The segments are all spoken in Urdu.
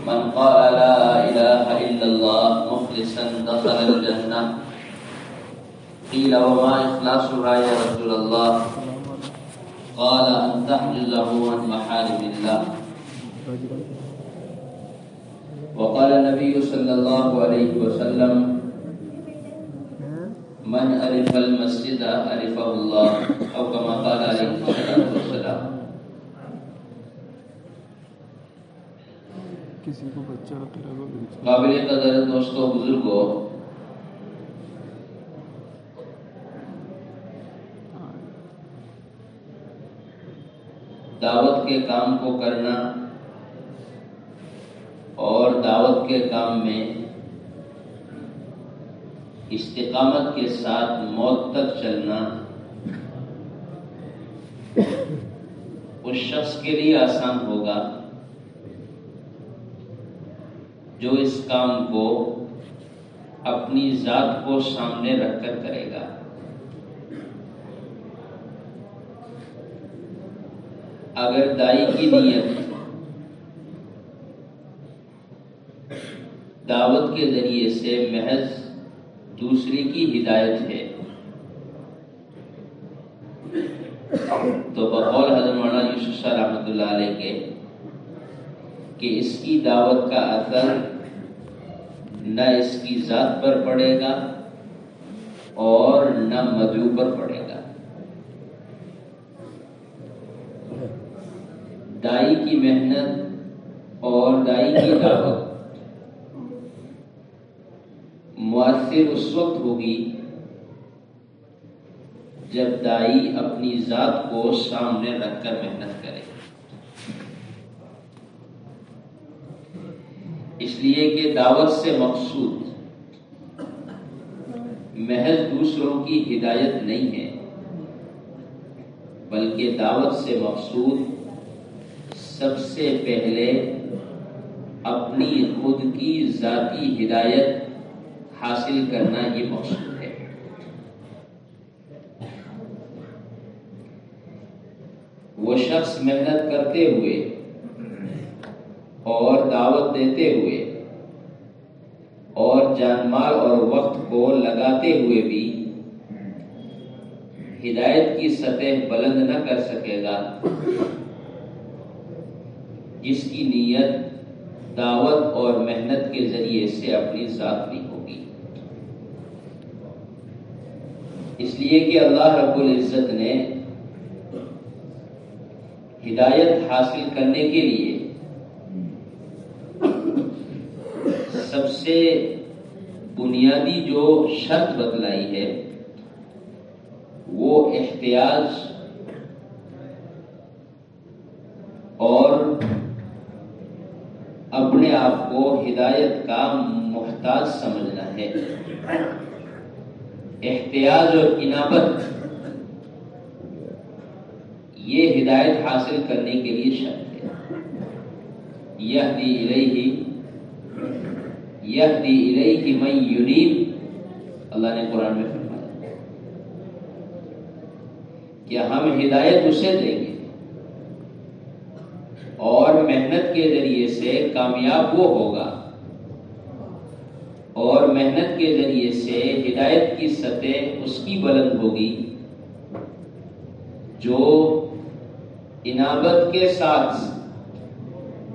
من قال لا إله إلا الله مخلصا دخل الجنة. قيل وما إخلاصها يا رسول الله؟ قال أن تحجزه عن محارم الله. وقال النبي صلى الله عليه وسلم من عرف المسجد عرفه الله، أو كما قال عليه الصلاة والسلام. قابل قدر دوستوں، بزرگوں، دعوت کے کام کو کرنا اور دعوت کے کام میں استقامت کے ساتھ موت تک چلنا اس شخص کے لیے آسان ہوگا جو اس کام کو اپنی ذات کو سامنے رکھ کر کرے گا. اگر دائی کی نیت دعوت کے ذریعے سے محض دوسرے کی ہدایت ہے تو بقول حضرت مولانا یوسف شاہ رحمۃ اللہ علیہ کے کہ اس کی دعوت کا اثر نہ اس کی ذات پر پڑے گا اور نہ مدعو پر پڑے گا. دائی کی محنت اور دائی کی دعوت مؤثر اس وقت ہوگی جب دائی اپنی ذات کو سامنے رکھ کر محنت کرے. اس لیے کہ دعوت سے مقصود محض دوسروں کی ہدایت نہیں ہے، بلکہ دعوت سے مقصود سب سے پہلے اپنی خود کی ذاتی ہدایت حاصل کرنا یہ مقصود ہے. وہ شخص محنت کرتے ہوئے اور دعوت دیتے ہوئے اور جان مال اور وقت کو لگاتے ہوئے بھی ہدایت کی سطح بلند نہ کر سکے گا جس کی نیت دعوت اور محنت کے ذریعے سے اپنی ذات بھی ہوگی. اس لیے کہ اللہ رب العزت نے ہدایت حاصل کرنے کے لیے سب سے بنیادی جو شرط بتلائی ہے وہ احتیاج اور اپنے آپ کو ہدایت کا محتاج سمجھنا ہے. احتیاج اور انابت یہ ہدایت حاصل کرنے کے لیے شرط ہے. یہدی الیہ من ینیب، اللہ نے قرآن میں فرمایا کہ ہم ہدایت اسے دیں گے اور محنت کے ذریعے سے کامیاب وہ ہوگا اور محنت کے ذریعے سے ہدایت کی سطح اس کی بلند ہوگی جو انابت کے ساتھ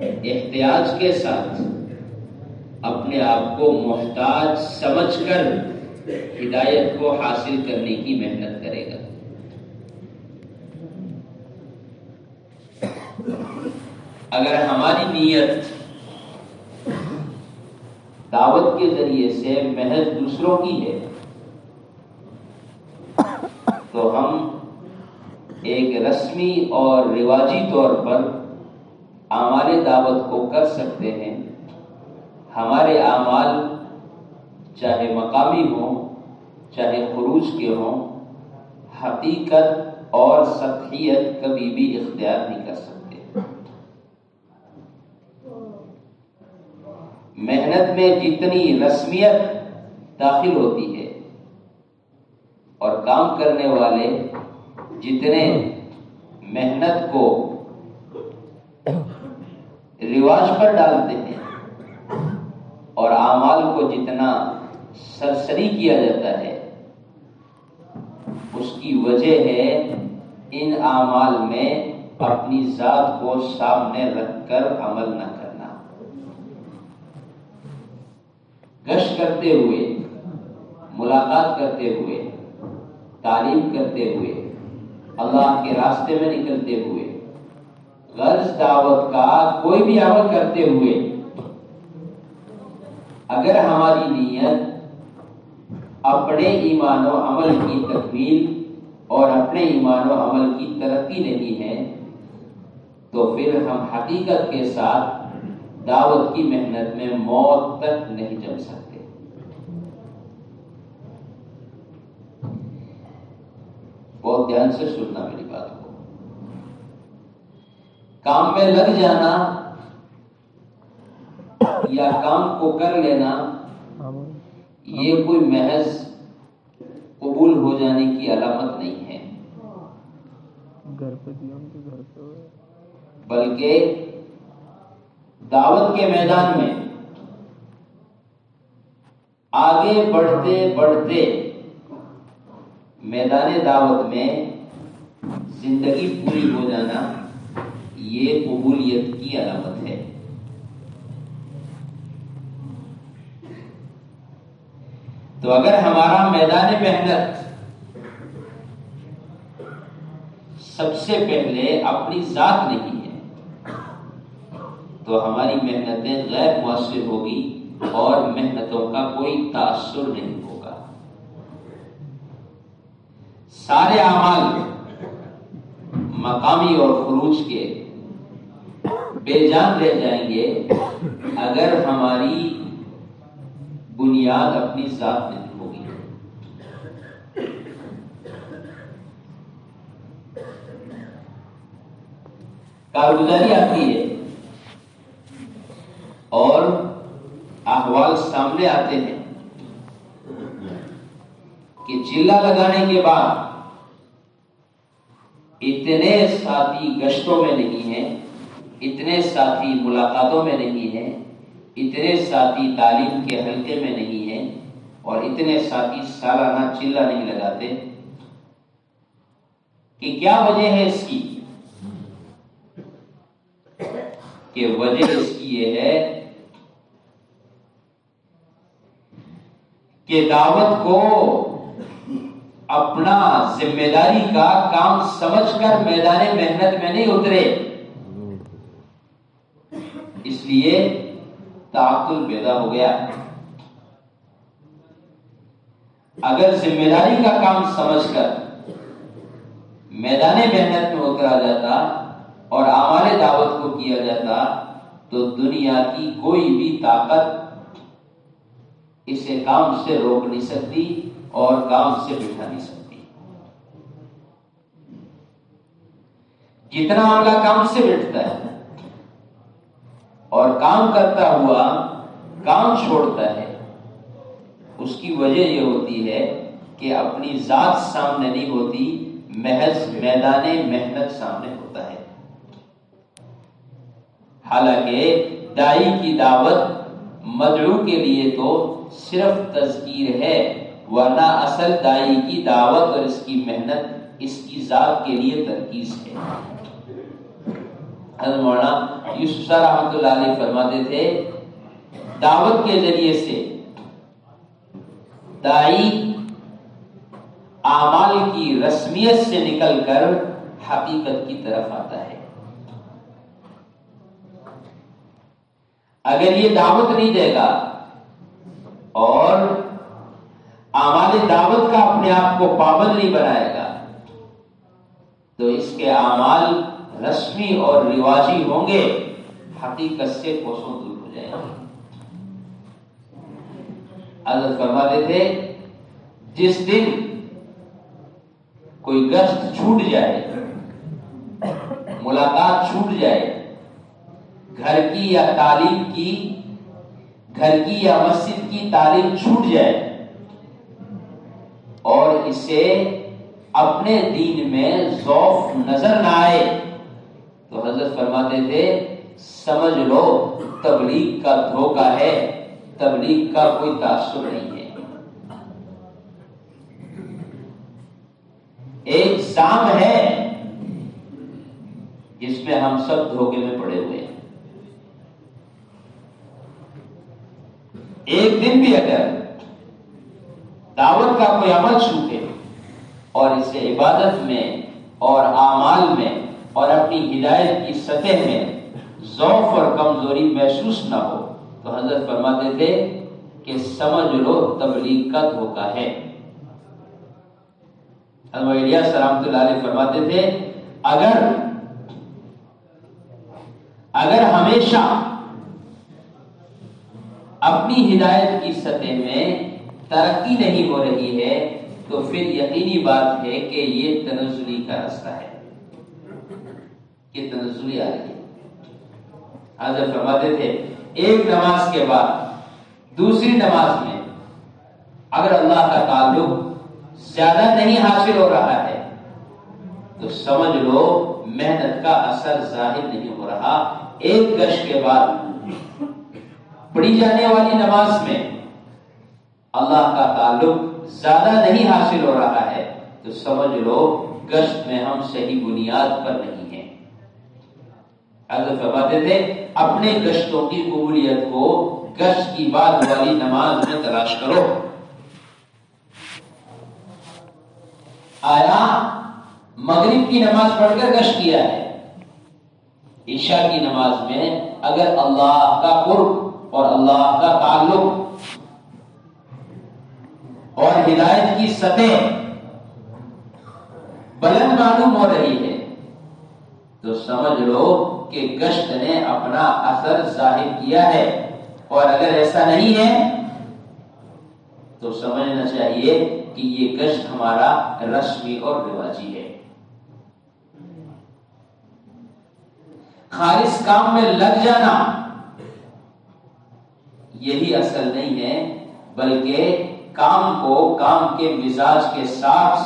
احتیاج کے ساتھ اپنے آپ کو محتاج سمجھ کر ہدایت کو حاصل کرنے کی محنت کرے گا. اگر ہماری نیت دعوت کے ذریعے سے محض دوسروں کی ہے تو ہم ایک رسمی اور رواجی طور پر اعمال دعوت کو کر سکتے ہیں. ہمارے اعمال چاہے مقامی ہوں چاہے خروج کے ہوں حقیقت اور سطحیت کبھی بھی اختیار نہیں کر سکتے. محنت میں جتنی رسمیت داخل ہوتی ہے اور کام کرنے والے جتنے محنت کو رواج پر ڈالتے ہیں کو جتنا سرسری کیا جاتا ہے اس کی وجہ ہے ان اعمال میں اپنی ذات کو سامنے رکھ کر عمل نہ کرنا. گشت کرتے ہوئے، ملاقات کرتے ہوئے، تعلیم کرتے ہوئے، اللہ کے راستے میں نکلتے ہوئے، غرض دعوت کا کوئی بھی عمل کرتے ہوئے اگر ہماری نیت اپنے ایمان و عمل کی تکمیل اور اپنے ایمان و عمل کی ترقی نہیں ہے تو پھر ہم حقیقت کے ساتھ دعوت کی محنت میں موت تک نہیں جم سکتے. بہت دھیان سے سننا میری بات کو. کام میں لگ جانا یا کام کو کر لینا یہ کوئی محض قبول ہو جانے کی علامت نہیں ہے، بلکہ دعوت کے میدان میں آگے بڑھتے بڑھتے میدان دعوت میں زندگی پوری ہو جانا یہ قبولیت کی علامت ہے. تو اگر ہمارا میدان محنت سب سے پہلے اپنی ذات نہیں ہے تو ہماری محنتیں غیر مؤثر ہوگی اور محنتوں کا کوئی تاثر نہیں ہوگا. سارے اعمال مقامی اور خروج کے بے جان رہ جائیں گے اگر ہماری بنیاد اپنی ذات نہیں ہوگی. کارگزاری آتی ہے اور احوال سامنے آتے ہیں کہ چلہ لگانے کے بعد اتنے ساتھی گشتوں میں نہیں ہیں، اتنے ساتھی ملاقاتوں میں نہیں ہیں، اتنے ساتھی تعلیم کے حلقے میں نہیں ہیں اور اتنے ساتھی سالانہ چلہ نہیں لگاتے. کہ کیا وجہ ہے اس کی؟ کہ وجہ اس کی یہ ہے کہ دعوت کو اپنا ذمہ داری کا کام سمجھ کر میدان محنت میں نہیں اترے، اس لیے تعطل پیدا ہو گیا. اگر ذمہ داری کا کام سمجھ کر میدان محنت میں اترا جاتا اور اعمال دعوت کو کیا جاتا تو دنیا کی کوئی بھی طاقت اسے کام سے روک نہیں سکتی اور کام سے بٹھا نہیں سکتی. جتنا عملہ کام سے بٹھتا ہے اور کام کرتا ہوا کام چھوڑتا ہے اس کی وجہ یہ ہوتی ہے کہ اپنی ذات سامنے نہیں ہوتی، محض میدان محنت سامنے ہوتا ہے. حالانکہ داعی کی دعوت مدعو کے لیے تو صرف تذکیر ہے، ورنہ اصل داعی کی دعوت اور اس کی محنت اس کی ذات کے لیے ترکیز ہے. حضرت مولانا یوسف صاحب رحمۃ اللہ علیہ فرماتے تھے دعوت کے ذریعے سے داعی اعمال کی رسمیت سے نکل کر حقیقت کی طرف آتا ہے. اگر یہ دعوت نہیں دے گا اور اعمال دعوت کا اپنے آپ کو پابند نہیں بنائے گا تو اس کے اعمال رسمی اور رواجی ہوں گے، حقیقت سے کوسوں دور ہو جائیں گے. حضرت فرماتے تھے جس دن کوئی گشت چھوٹ جائے، ملاقات چھوٹ جائے، گھر کی یا تعلیم کی، گھر کی یا مسجد کی تعلیم چھوٹ جائے اور اسے اپنے دین میں ذوق نظر نہ آئے تو حضرت فرماتے تھے سمجھ لو تبلیغ کا دھوکہ ہے، تبلیغ کا کوئی تعصب نہیں ہے، ایک سام ہے جس میں ہم سب دھوکے میں پڑے ہوئے ہیں۔ ایک دن بھی اگر دعوت کا کوئی عمل چھوٹے اور اسے عبادت میں اور اعمال میں اور اپنی ہدایت کی سطح میں ضعف اور کمزوری محسوس نہ ہو تو حضرت فرماتے تھے کہ سمجھ لو تبلیغ کا دھوکہ ہے۔ حضرت الیاس رحمۃ اللہ علیہ فرماتے تھے اگر ہمیشہ اپنی ہدایت کی سطح میں ترقی نہیں ہو رہی ہے تو پھر یقینی بات ہے کہ یہ تنزلی کا راستہ ہے، کہ تنزلی آ رہی ہے۔ حضرت فرماتے تھے ایک نماز کے بعد دوسری نماز میں اگر اللہ کا تعلق زیادہ نہیں حاصل ہو رہا ہے تو سمجھ لو محنت کا اثر ظاہر نہیں ہو رہا۔ ایک گشت کے بعد پڑھی جانے والی نماز میں اللہ کا تعلق زیادہ نہیں حاصل ہو رہا ہے تو سمجھ لو گشت میں ہم صحیح بنیاد پر نہیں ہیں۔ حضرت فرماتے تھے اپنے گشتوں کی قبولیت کو گشت کی بعد والی نماز میں تلاش کرو۔ آیا مغرب کی نماز پڑھ کر گشت کیا ہے، عشاء کی نماز میں اگر اللہ کا قرب اور اللہ کا تعلق اور ہدایت کی سطح بلند معلوم ہو رہی ہے تو سمجھ لو کہ گشت نے اپنا اثر ظاہر کیا ہے، اور اگر ایسا نہیں ہے تو سمجھنا چاہیے کہ یہ گشت ہمارا رسمی اور رواجی ہے۔ خالص کام میں لگ جانا یہی اصل نہیں ہے، بلکہ کام کو کام کے مزاج کے ساتھ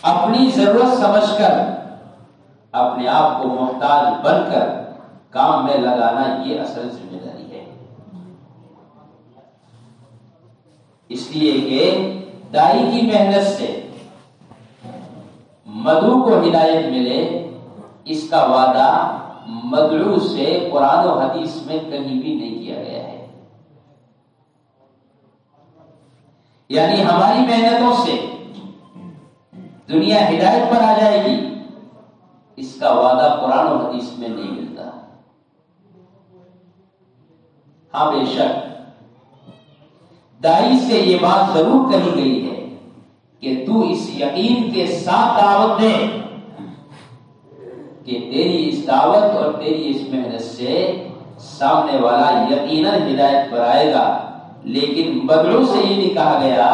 اپنی ضرورت سمجھ کر اپنے آپ کو محتاج بن کر کام میں لگانا یہ اصل ذمہ داری ہے۔ اس لیے کہ دائی کی محنت سے مدعو کو ہدایت ملے، اس کا وعدہ مدعو سے قرآن و حدیث میں کہیں بھی نہیں کیا گیا ہے۔ یعنی ہماری محنتوں سے دنیا ہدایت پر آ جائے گی، اس کا وعدہ قرآن و حدیث میں نہیں ملتا۔ ہاں بے شک دائی سے یہ بات ضرور کہی گئی ہے کہ تو اس یقین کے ساتھ دعوت دے کہ تیری اس دعوت اور تیری اس محنت سے سامنے والا یقیناً ہدایت پر آئے گا، لیکن مدعو سے یہ نہیں کہا گیا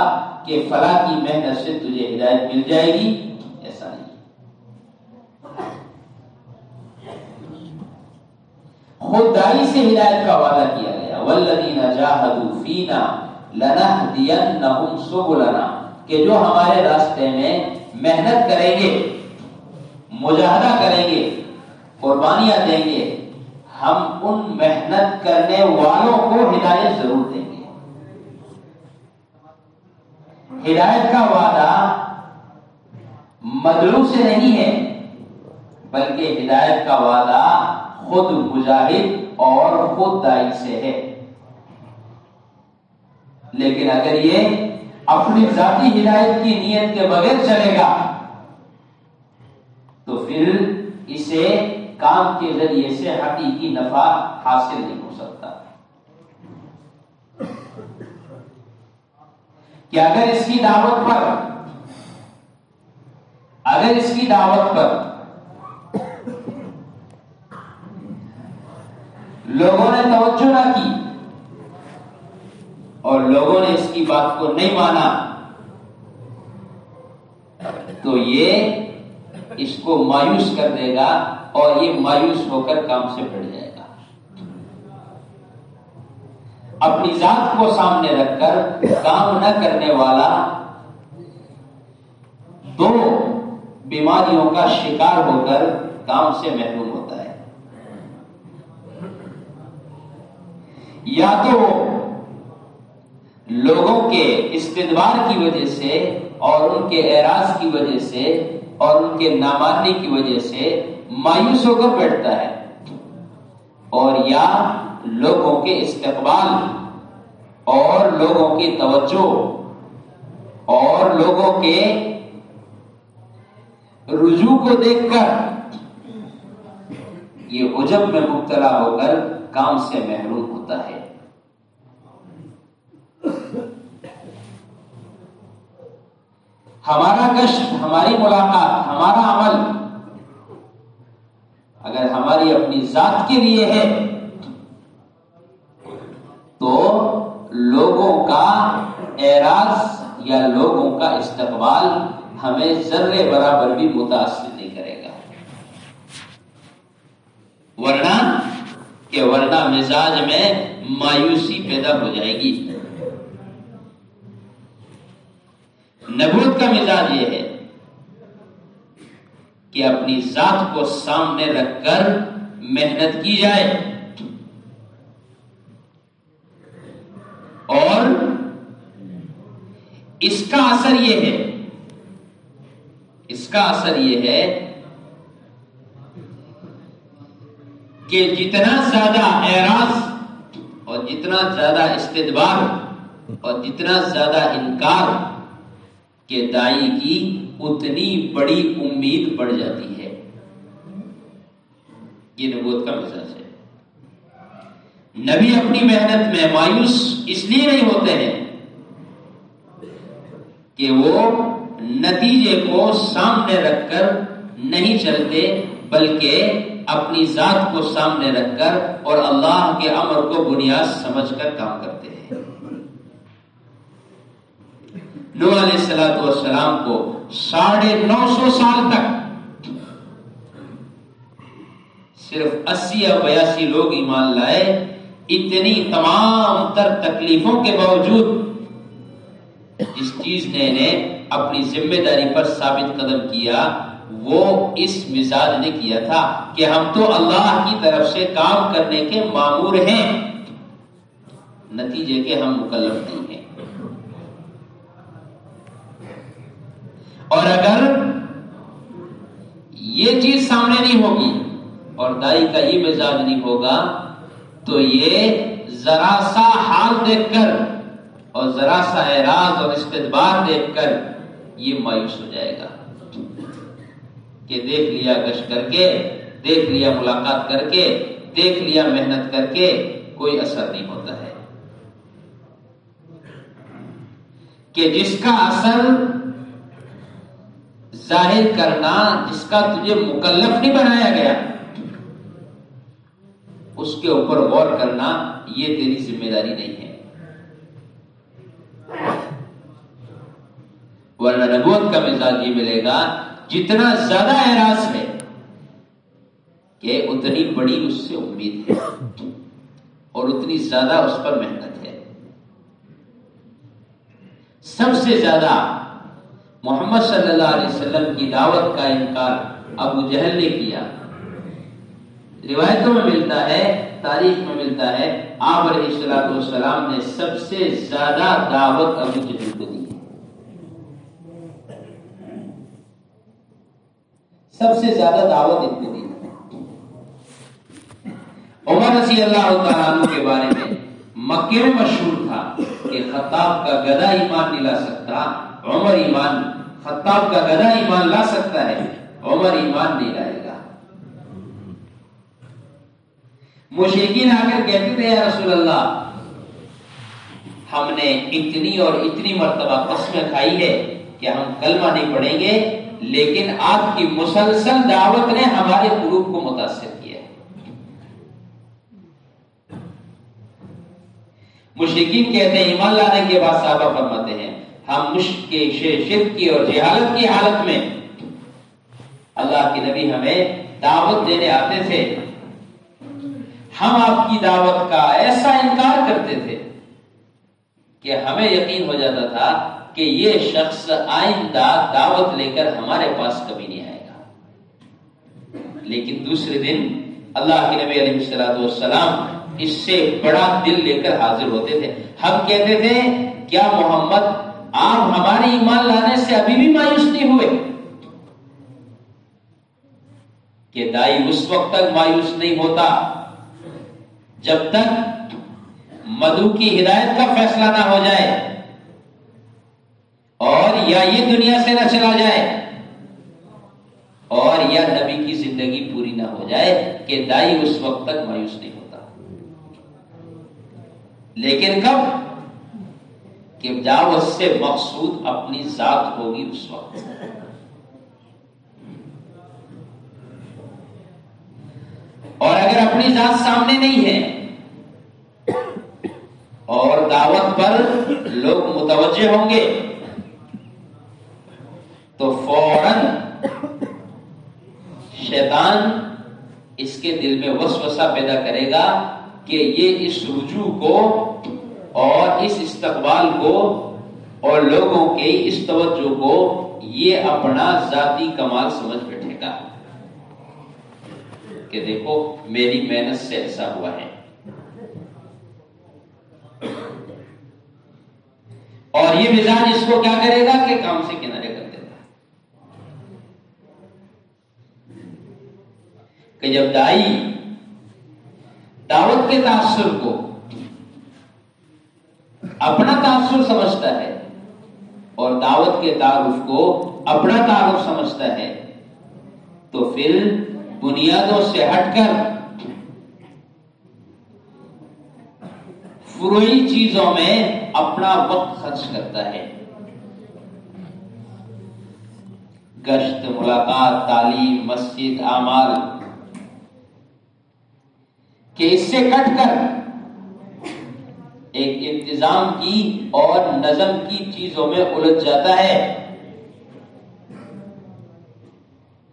کہ فلاں کی محنت سے تجھے ہدایت مل جائے گی، ایسا نہیں۔ خود دائی سے ہدایت کا وعدہ کیا گیا، والذین جاہدوا فینا لنہدینہم سبلنا، کہ جو ہمارے راستے میں محنت کریں گے، مجاہدہ کریں گے، قربانیاں دیں گے، ہم ان محنت کرنے والوں کو ہدایت ضرور دیں گے۔ ہدایت کا وعدہ مدعو سے نہیں ہے، بلکہ ہدایت کا وعدہ خود مجاہد اور خود دائی سے ہے۔ لیکن اگر یہ اپنی ذاتی ہدایت کی نیت کے بغیر چلے گا تو پھر اسے کام کے ذریعے سے حقیقی نفع حاصل نہیں ہو سکتا۔ کہ اگر اس کی دعوت پر لوگوں نے توجہ نہ کی اور لوگوں نے اس کی بات کو نہیں مانا تو یہ اس کو مایوس کر دے گا اور یہ مایوس ہو کر کام سے پھٹ جائے گا۔ اپنی ذات کو سامنے رکھ کر کام نہ کرنے والا دو بیماریوں کا شکار ہو کر کام سے محروم ہوتا ہے۔ یا تو لوگوں کے استدبار کی وجہ سے اور ان کے اعراض کی وجہ سے اور ان کے ناماننے کی وجہ سے مایوس ہو کر بیٹھتا ہے، اور یا لوگوں کے استقبال اور لوگوں کی توجہ اور لوگوں کے رجوع کو دیکھ کر یہ عجب میں مبتلا ہو کر کام سے محروم ہوتا ہے۔ ہمارا کشف، ہماری ملاقات، ہمارا عمل اگر ہماری اپنی ذات کے لیے ہے تو لوگوں کا اعراض یا لوگوں کا استقبال ہمیں ذرے برابر بھی متاثر نہیں کرے گا، ورنہ مزاج میں مایوسی پیدا ہو جائے گی۔ نبوت کا مزاج یہ ہے کہ اپنی ذات کو سامنے رکھ کر محنت کی جائے، اور اس کا اثر یہ ہے کہ جتنا زیادہ اعراض اور جتنا زیادہ استدبار اور جتنا زیادہ انکار کہ دائی کی اتنی بڑی امید بڑھ جاتی ہے۔ یہ نبوت کا مزاج ہے۔ نبی اپنی محنت میں مایوس اس لیے نہیں ہوتے ہیں کہ وہ نتیجے کو سامنے رکھ کر نہیں چلتے، بلکہ اپنی ذات کو سامنے رکھ کر اور اللہ کے امر کو بنیاد سمجھ کر کام کرتے ہیں۔ نوح علیہ السلام کو 950 سال تک صرف 80 یا 82 لوگ ایمان لائے۔ اتنی تمام تر تکلیفوں کے باوجود جس چیز نے انہیں اپنی ذمہ داری پر ثابت قدم کیا وہ اس مزاج نے کیا تھا کہ ہم تو اللہ کی طرف سے کام کرنے کے مامور ہیں، نتیجے کے ہم مکلف نہیں ہیں۔ اور اگر یہ چیز سامنے نہیں ہوگی اور دائی کا یہ مزاج نہیں ہوگا تو یہ ذرا سا حال دیکھ کر اور ذرا سا اعراض اور استدبار دیکھ کر یہ مایوس ہو جائے گا کہ دیکھ لیا گشت کر کے، دیکھ لیا ملاقات کر کے، دیکھ لیا محنت کر کے، کوئی اثر نہیں ہوتا ہے۔ کہ جس کا اثر ظاہر کرنا، جس کا تجھے مکلف نہیں بنایا گیا، اس کے اوپر غور کرنا یہ تیری ذمہ داری نہیں ہے۔ ورنہ نبوت کا مزاج یہ ملے گا جتنا زیادہ اعراض ہے کہ اتنی بڑی اس سے امید ہے اور اتنی زیادہ اس پر محنت ہے۔ سب سے زیادہ محمد صلی اللہ علیہ وسلم کی دعوت کا انکار ابو جہل نے کیا۔ روایتوں میں ملتا ہے، تاریخ میں ملتا ہے، آپ علیہ الصلوۃ والسلام نے سب سے زیادہ دعوت ابو جہل کو دی۔ سب سے زیادہ دعوت ان کو دی۔ عمر رضی اللہ تعالیٰ عنہ کے بارے میں مکے میں مشہور تھا کہ خطاب کا گدھا ایمان نہیں لا سکتا، خطاب کا گدھا ایمان لا سکتا ہے، عمر ایمان نہیں لائے گا۔ مشرکین آ کر کہتے تھے یا رسول اللہ، ہم نے اتنی اور اتنی مرتبہ قسمیں کھائی ہے کہ ہم کلمہ نہیں پڑھیں گے، لیکن آپ کی مسلسل دعوت نے ہمارے قلوب کو متاثر کیا ہے۔ مشرکین کہتے ہیں، ایمان لانے کے بعد صحابہ فرماتے ہیں، ہم شرک کی اور جہالت کی حالت میں اللہ کے نبی ہمیں دعوت دینے آتے تھے، ہم آپ کی دعوت کا ایسا انکار کرتے تھے کہ ہمیں یقین ہو جاتا تھا کہ یہ شخص آئندہ دعوت لے کر ہمارے پاس کبھی نہیں آئے گا۔ لیکن دوسرے دن اللہ کے نبی علیہ الصلوۃ والسلام اس سے بڑا دل لے کر حاضر ہوتے تھے۔ ہم کہتے تھے کیا محمد آپ ہمارے ایمان لانے سے ابھی بھی مایوس نہیں ہوئے؟ کہ دائی اس وقت تک مایوس نہیں ہوتا جب تک مدعو کی ہدایت کا فیصلہ نہ ہو جائے اور یا یہ دنیا سے نہ چلا جائے اور یا نبی کی زندگی پوری نہ ہو جائے، کہ دائی اس وقت تک مایوس نہیں ہوتا۔ لیکن کب؟ کہ دعوت سے مقصود اپنی ذات ہوگی اس وقت۔ اور اگر اپنی ذات سامنے نہیں ہے اور دعوت پر لوگ متوجہ ہوں گے تو فوراً شیطان اس کے دل میں وسوسہ پیدا کرے گا کہ یہ اس رجوع کو اور اس استقبال کو اور لوگوں کے اس توجہ کو یہ اپنا ذاتی کمال سمجھ بیٹھے گا کہ دیکھو میری محنت سے ایسا ہوا ہے، اور یہ مزاج اس کو کیا کرے گا کہ کام سے کنارے کر دے گا۔ کہ جب دائی دعوت کے تاثر کو اپنا تاثر سمجھتا ہے اور دعوت کے تعارف کو اپنا تعارف سمجھتا ہے تو پھر بنیادوں سے ہٹ کر فروعی چیزوں میں اپنا وقت خرچ کرتا ہے۔ گشت، ملاقات، تعلیم، مسجد، اعمال کہ اس سے کٹ کر ایک انتظام کی اور نظم کی چیزوں میں الجھ جاتا ہے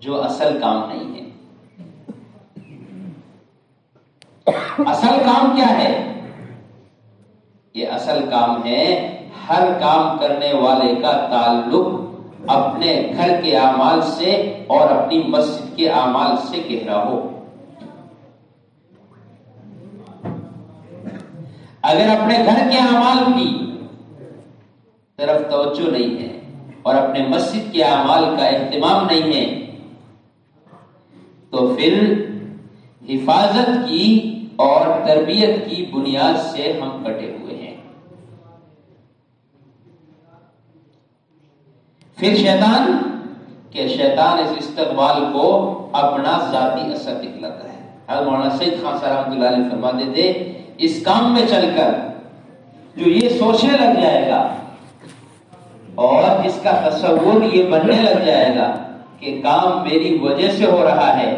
جو اصل کام نہیں ہے۔ اصل کام کیا ہے؟ یہ اصل کام ہے ہر کام کرنے والے کا تعلق اپنے گھر کے اعمال سے اور اپنی مسجد کے اعمال سے گہرا ہو۔ اگر اپنے گھر کے اعمال کی طرف توجہ نہیں ہے اور اپنے مسجد کے اعمال کا اہتمام نہیں ہے تو پھر حفاظت کی اور تربیت کی بنیاد سے ہم کٹے ہوئے ہیں۔ پھر شیطان اس استقبال کو اپنا ذاتی اثر دکھلاتا ہے۔ حضرت مولانا سید خان صاحب رحمۃ اللہ علیہ فرماتے تھے اس کام میں چل کر جو یہ سوچنے لگ جائے گا اور جس کا تصور یہ بننے لگ جائے گا کہ کام میری وجہ سے ہو رہا ہے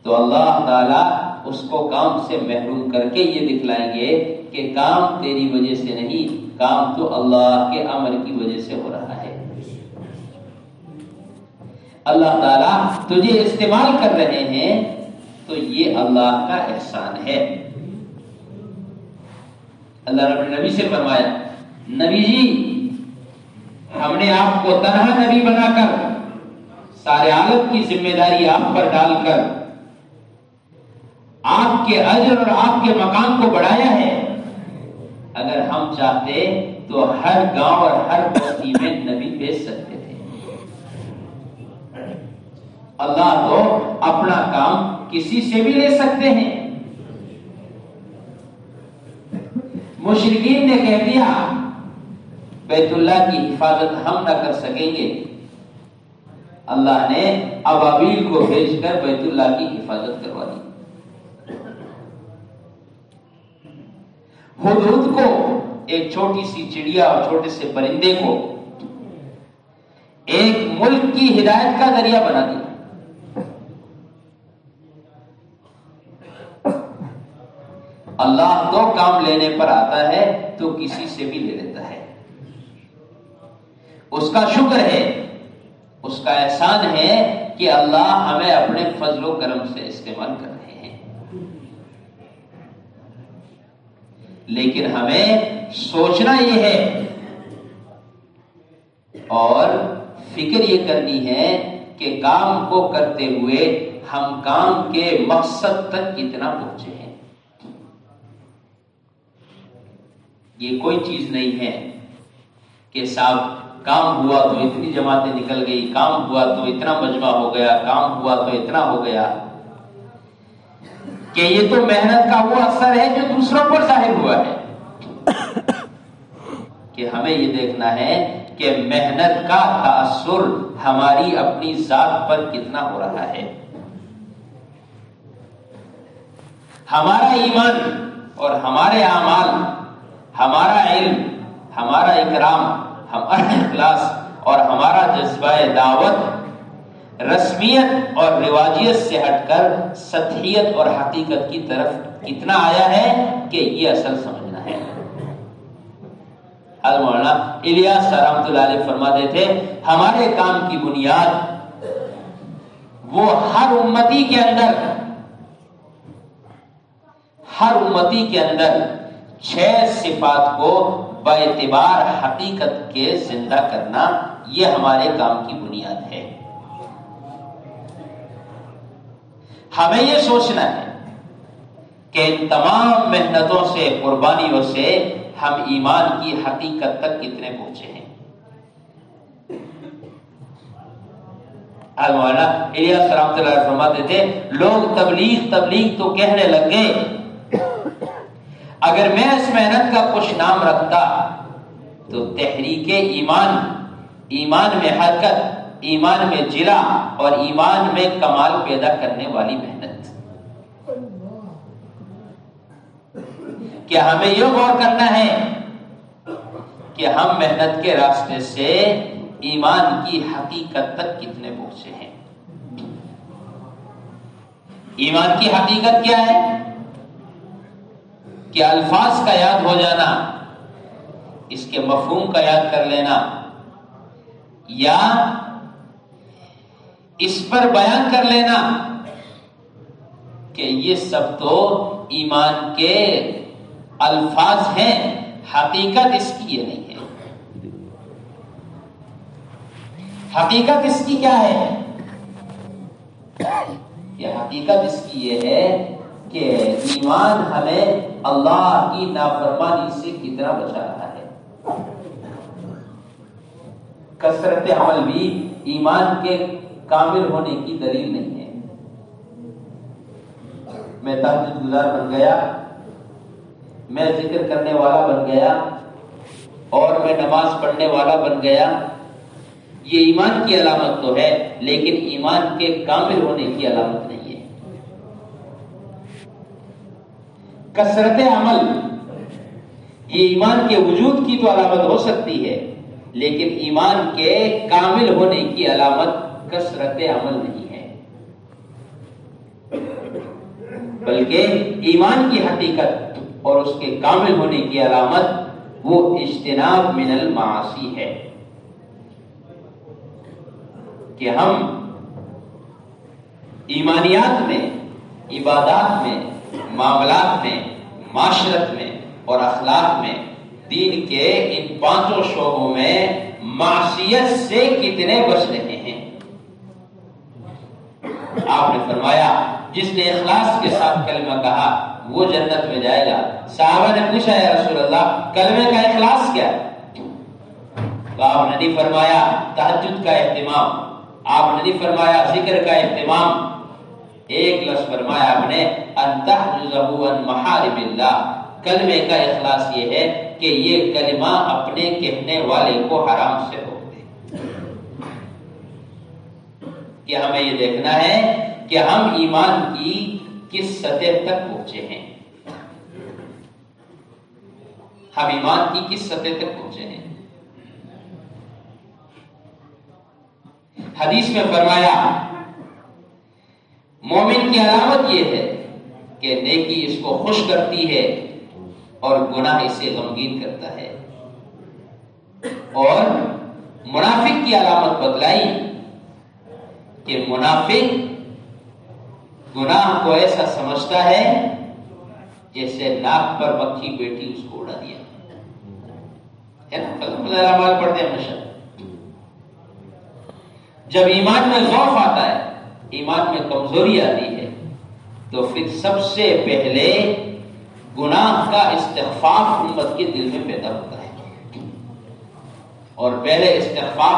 تو اللہ تعالیٰ اس کو کام سے محروم کر کے یہ دکھلائیں گے کہ کام تیری وجہ سے نہیں، کام تو اللہ کے امر کی وجہ سے ہو رہا ہے۔ اللہ تعالیٰ تجھے استعمال کر رہے ہیں تو یہ اللہ کا احسان ہے۔ اللہ رب نے نبی سے فرمایا، نبی جی ہم نے آپ کو تنہا نبی بنا کر سارے عالم کی ذمہ داری آپ پر ڈال کر آپ کے اجر اور آپ کے مقام کو بڑھایا ہے۔ اگر ہم چاہتے تو ہر گاؤں اور ہر بستی میں نبی بھیج سکتے تھے۔ اللہ تو اپنا کام کسی سے بھی لے سکتے ہیں۔ مشرکین نے کہہ دیا بیت اللہ کی حفاظت ہم نہ کر سکیں گے، اللہ نے ابابیل کو بھیج کر بیت اللہ کی حفاظت کروا دی۔ ہدہد کو، ایک چھوٹی سی چڑیا اور چھوٹے سے پرندے کو ایک ملک کی ہدایت کا ذریعہ بنا دیا۔ اللہ تو کام لینے پر آتا ہے تو کسی سے بھی لے لیتا ہے۔ اس کا شکر ہے، اس کا احسان ہے کہ اللہ ہمیں اپنے فضل و کرم سے استعمال کر رہے ہیں۔ لیکن ہمیں سوچنا یہ ہے اور فکر یہ کرنی ہے کہ کام کو کرتے ہوئے ہم کام کے مقصد تک کتنا پہنچے ہیں۔ یہ کوئی چیز نہیں ہے کہ صاحب کام ہوا تو اتنی جماعتیں نکل گئی، کام ہوا تو اتنا مجمع ہو گیا، کام ہوا تو اتنا ہو گیا، کہ یہ تو محنت کا وہ اثر ہے جو دوسروں پر ظاہر ہوا ہے۔ کہ ہمیں یہ دیکھنا ہے کہ محنت کا تاثر ہماری اپنی ذات پر کتنا ہو رہا ہے۔ ہمارا ایمان اور ہمارے اعمال، ہمارا علم، ہمارا اکرام، ہمارا اخلاص اور ہمارا جذبہ دعوت رسمیت اور رواجیت سے ہٹ کر سطحیت اور حقیقت کی طرف کتنا آیا ہے کہ یہ اصل سمجھنا ہے۔ مولانا الیاس رحمۃ اللہ علیہ فرماتے تھے ہمارے کام کی بنیاد وہ ہر امتی کے اندر 6 صفات کو باعتبار حقیقت کے زندہ کرنا، یہ ہمارے کام کی بنیاد ہے۔ ہمیں یہ سوچنا ہے کہ ان تمام محنتوں سے، قربانیوں سے ہم ایمان کی حقیقت تک کتنے پہنچے ہیں۔ مولانا الیاس رحمۃ اللہ علیہ فرماتے تھے لوگ تبلیغ تو کہنے لگ گئے، اگر میں اس محنت کا کچھ نام رکھتا تو تحریک ایمان میں حرکت، ایمان میں جلا اور ایمان میں کمال پیدا کرنے والی محنت۔ کہ ہمیں یہ غور کرنا ہے کہ ہم محنت کے راستے سے ایمان کی حقیقت تک کتنے پہنچے ہیں۔ ایمان کی حقیقت کیا ہے؟ کہ الفاظ کا یاد ہو جانا، اس کے مفہوم کا یاد کر لینا، یا اس پر بیان کر لینا کہ یہ سب تو ایمان کے الفاظ ہیں، حقیقت اس کی یہ نہیں ہے۔ حقیقت اس کی کیا ہے؟ یہ حقیقت اس کی یہ ہے کہ ایمان ہمیں اللہ کی نافرمانی سے کتنا بچا رہا ہے۔ کثرت عمل بھی ایمان کے کامل ہونے کی دلیل نہیں ہے۔ میں تہجد گزار بن گیا، میں ذکر کرنے والا بن گیا، اور میں نماز پڑھنے والا بن گیا، یہ ایمان کی علامت تو ہے لیکن ایمان کے کامل ہونے کی علامت نہیں ہے۔ کثرت عمل یہ ایمان کے وجود کی تو علامت ہو سکتی ہے لیکن ایمان کے کامل ہونے کی علامت کثرت عمل نہیں ہے، بلکہ ایمان کی حقیقت اور اس کے کامل ہونے کی علامت وہ اجتناب من المعاصی ہے، کہ ہم ایمانیات میں، عبادات میں، معاملات میں، معاشرت میں اور اخلاق میں، دین کے ان 5 شعبوں میں معصیت سے کتنے بچ رہے ہیں۔ آپ نے فرمایا جس نے اخلاص کے ساتھ کلمہ کہا وہ جنت میں جائے گا۔ صحابہ نے پوچھا یا رسول اللہ کلمے کا اخلاص کیا ہے؟ تو آپ نے نہیں فرمایا تہجد کا اہتمام، آپ نے نہیں فرمایا ذکر کا اہتمام، ایک لفظ فرمایا آپ نے ان تحجزه عن محارم اللہ۔ کلمے کا اخلاص یہ ہے کہ یہ کلمہ اپنے کہنے والے کو حرام سے روک دے۔ کہ ہمیں یہ دیکھنا ہے کہ ہم ایمان کی کس سطح تک پہنچے ہیں، ہم ایمان کی کس سطح تک پہنچے ہیں۔ حدیث میں فرمایا مومن کی علامت یہ ہے کہ نیکی اس کو خوش کرتی ہے اور گناہ اسے غمگین کرتا ہے، اور منافق کی علامت بتلائی کہ منافق گناہ کو ایسا سمجھتا ہے جیسے ناک پر مکھی بیٹھی اس کو اڑا دیا ہے نا۔ پڑھتے ہیں ہمیشہ جب ایمان میں ضعف آتا ہے، ایمان میں کمزوری آتی ہے، تو پھر سب سے پہلے گناہ کا استخفاف امت کے دل میں پیدا ہوتا ہے۔ اور پہلے استغفار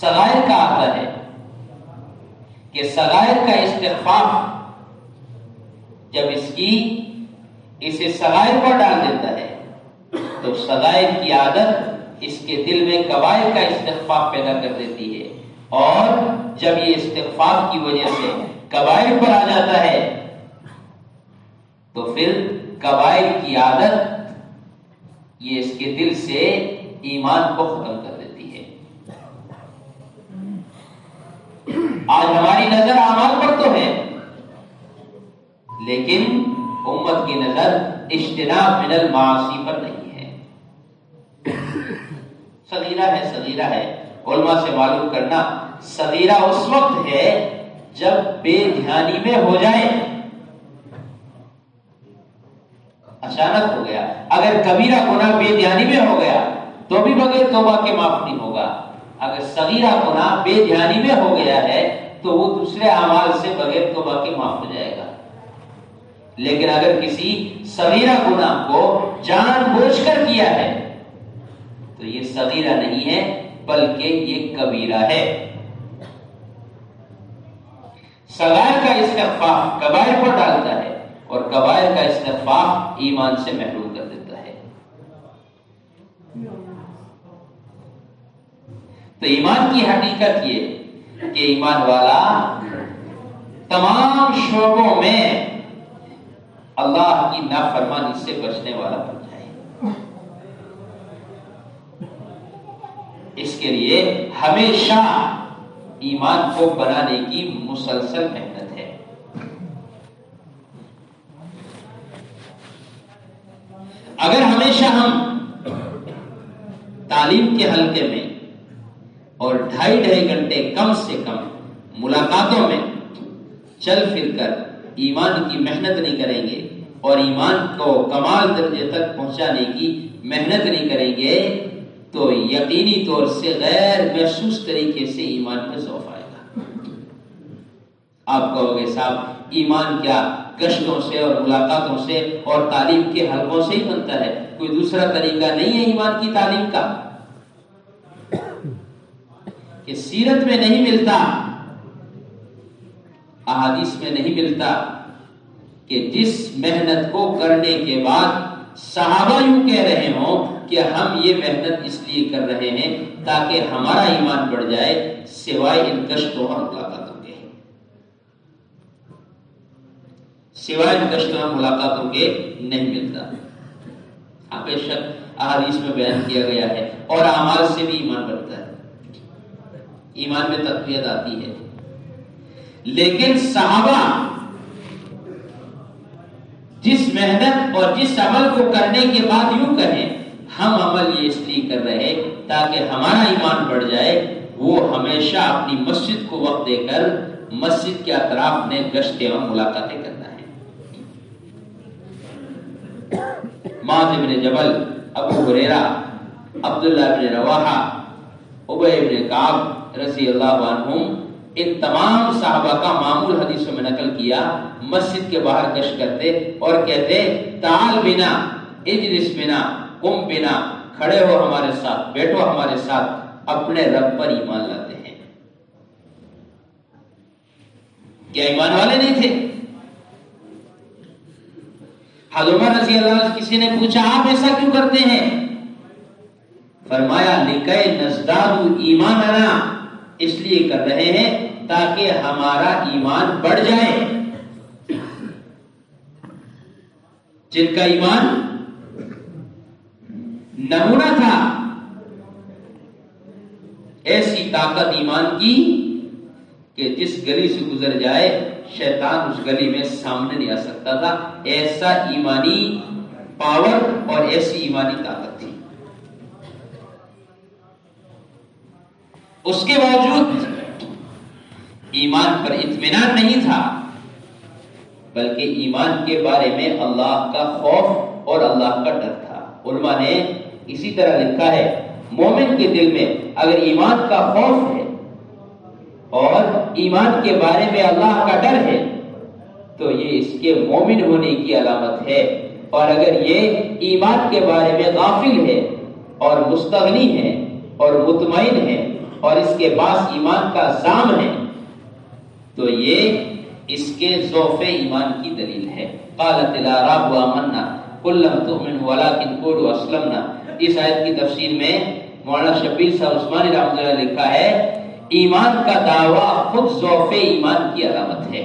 صغائر کا آتا ہے کہ صغائر کا استغفار جب اسے صغائر پر ڈال دیتا ہے تو صغائر کی عادت اس کے دل میں کبائر کا استغفار پیدا کر دیتی ہے، اور جب یہ استغفار کی وجہ سے کبائر پر آ جاتا ہے تو پھر کبائر کی عادت یہ اس کے دل سے ایمان کو ختم کر دیتی ہے۔ آج ہماری نظر اعمال پر تو ہے، لیکن امت کی نظر اجتناب من المعاصی پر نہیں ہے۔ صغیرہ ہے علماء سے معلوم کرنا، صغیرہ اس وقت ہے جب بے دھیانی میں ہو جائے، اچانک ہو گیا۔ اگر کبیرہ گناہ بے دھیانی میں ہو گیا تو بھی بغیر توبہ کے معاف نہیں ہوگا، اگر صغیرہ گناہ بے دھیانی میں ہو گیا ہے تو وہ دوسرے اعمال سے بغیر توبہ کے معاف ہو جائے گا۔ لیکن اگر کسی صغیرہ گناہ کو جان بوجھ کر کیا ہے تو یہ صغیرہ نہیں ہے بلکہ یہ کبیرہ ہے۔ صغائر کا استغفار کبائر پر ڈالتا ہے اور کبائر کا استغفار ایمان سے محروم کر دیتا ہے۔ تو ایمان کی حقیقت یہ کہ ایمان والا تمام شعبوں میں اللہ کی نافرمانی سے بچنے والا بن جائے۔ اس کے لیے ہمیشہ ایمان کو بنانے کی مسلسل محنت ہے۔ اگر ہمیشہ ہم تعلیم کے حلقے میں اور 2.5 گھنٹے کم سے کم ملاقاتوں میں چل پھر کر ایمان کی محنت نہیں کریں گے اور ایمان کو کمال درجے تک پہنچانے کی محنت نہیں کریں گے تو یقینی طور سے غیر محسوس طریقے سے ایمان میں ضعف آئے گا۔ آپ کہو گے صاحب ایمان کیا گشتوں سے اور ملاقاتوں سے اور تعلیم کے حلقوں سے ہی بنتا ہے، کوئی دوسرا طریقہ نہیں ہے ایمان کی تعلیم کا؟ کہ سیرت میں نہیں ملتا، احادیث میں نہیں ملتا کہ جس محنت کو کرنے کے بعد صحابہ یوں کہہ رہے ہوں کہ ہم یہ محنت اس لیے کر رہے ہیں تاکہ ہمارا ایمان بڑھ جائے، سوائے ان گشتوں اور ملاقاتوں کے، سوائے ان گشتوں اور ملاقاتوں کے نہیں ملتا۔ بے شک احادیث میں بیان کیا گیا ہے، اور اعمال سے بھی ایمان بڑھتا ہے، ایمان میں تقویت آتی ہے۔ لیکن صحابہ جس محنت اور جس عمل کو کرنے کے بعد یوں کہیں ہم عمل یہ اس لیے کر رہے تاکہ ہمارا ایمان بڑھ جائے، وہ ہمیشہ اپنی مسجد کو وقت دے کر مسجد کے اطراف میں گشتیں اور ملاقاتیں کرنا ہے۔ معاذ بن جبل، ابو ہریرہ، عبداللہ بن رواحہ، ابی بن کعب رضی اللہ عنہم، ان تمام صحابہ کا معمول حدیثوں میں نقل کیا، مسجد کے باہر گشت کرتے اور کہتے تعال بنا، اجلس بنا، قم بنا، کھڑے ہو ہمارے ساتھ، بیٹھو ہمارے ساتھ، اپنے رب پر ایمان لاتے ہیں۔ کیا ایمان والے نہیں تھے؟ حضرت عمر رضی اللہ عنہ کسی نے پوچھا آپ ایسا کیوں کرتے ہیں؟ فرمایا لکے نزداد ایماننا، اس لیے کر رہے ہیں تاکہ ہمارا ایمان بڑھ جائے۔ جن کا ایمان نمونہ تھا، ایسی طاقت ایمان کی کہ جس گلی سے گزر جائے شیطان اس گلی میں سامنے نہیں آ سکتا تھا، ایسا ایمانی پاور اور ایسی ایمانی طاقت تھی۔ اس کے باوجود ایمان پر اطمینان نہیں تھا، بلکہ ایمان کے بارے میں اللہ کا خوف اور اللہ کا ڈر تھا۔ علماء نے اسی طرح لکھا ہے مومن کے دل میں اگر ایمان کا خوف ہے اور ایمان کے بارے میں اللہ کا ڈر ہے تو یہ اس کے مومن ہونے کی علامت ہے، اور اگر یہ ایمان کے بارے میں غافل ہے اور مستغنی ہے اور مطمئن ہے اور اس کے پاس ایمان کا زام ہے تو یہ اس کے ضعف ایمان کی دلیل ہے. قالت الاعراب آمنا قل لم تؤمنوا ولكن قولوا اسلمنا. اس آیت کی تفسیر میں مولانا شبیر صاحب عثمانی رحمۃ اللہ علیہ لکھا ہے ایمان کا دعویٰ خود ضعف ایمان کی علامت ہے.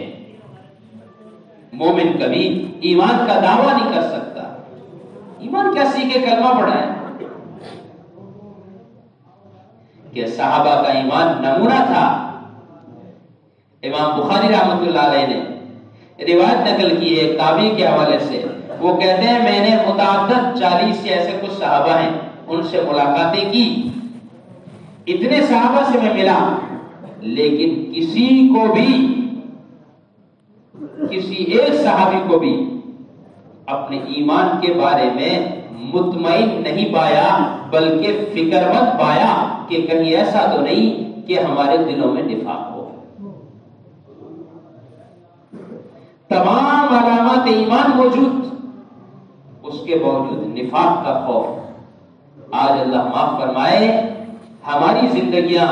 مومن کبھی ایمان کا دعویٰ نہیں کر سکتا. ایمان کیا سیکھے کلمہ پڑھا ہے کہ صحابہ کا ایمان نمونہ تھا. امام بخاری رحمۃ اللہ علیہ نے روایت نقل کی ہے تابعی کے حوالے سے. وہ کہتے ہیں میں نے متعدد 40 سے ایسے کچھ صحابہ ہیں ان سے ملاقاتیں کی. اتنے صحابہ سے میں ملا لیکن کسی ایک صحابی کو بھی اپنے ایمان کے بارے میں مطمئن نہیں پایا بلکہ فکر مند پایا کہ کہیں ایسا تو نہیں کہ ہمارے دلوں میں نفاق ہو. تمام علامات ایمان موجود اس کے باوجود نفاق کا خوف. آج اللہ معاف فرمائے ہماری زندگیاں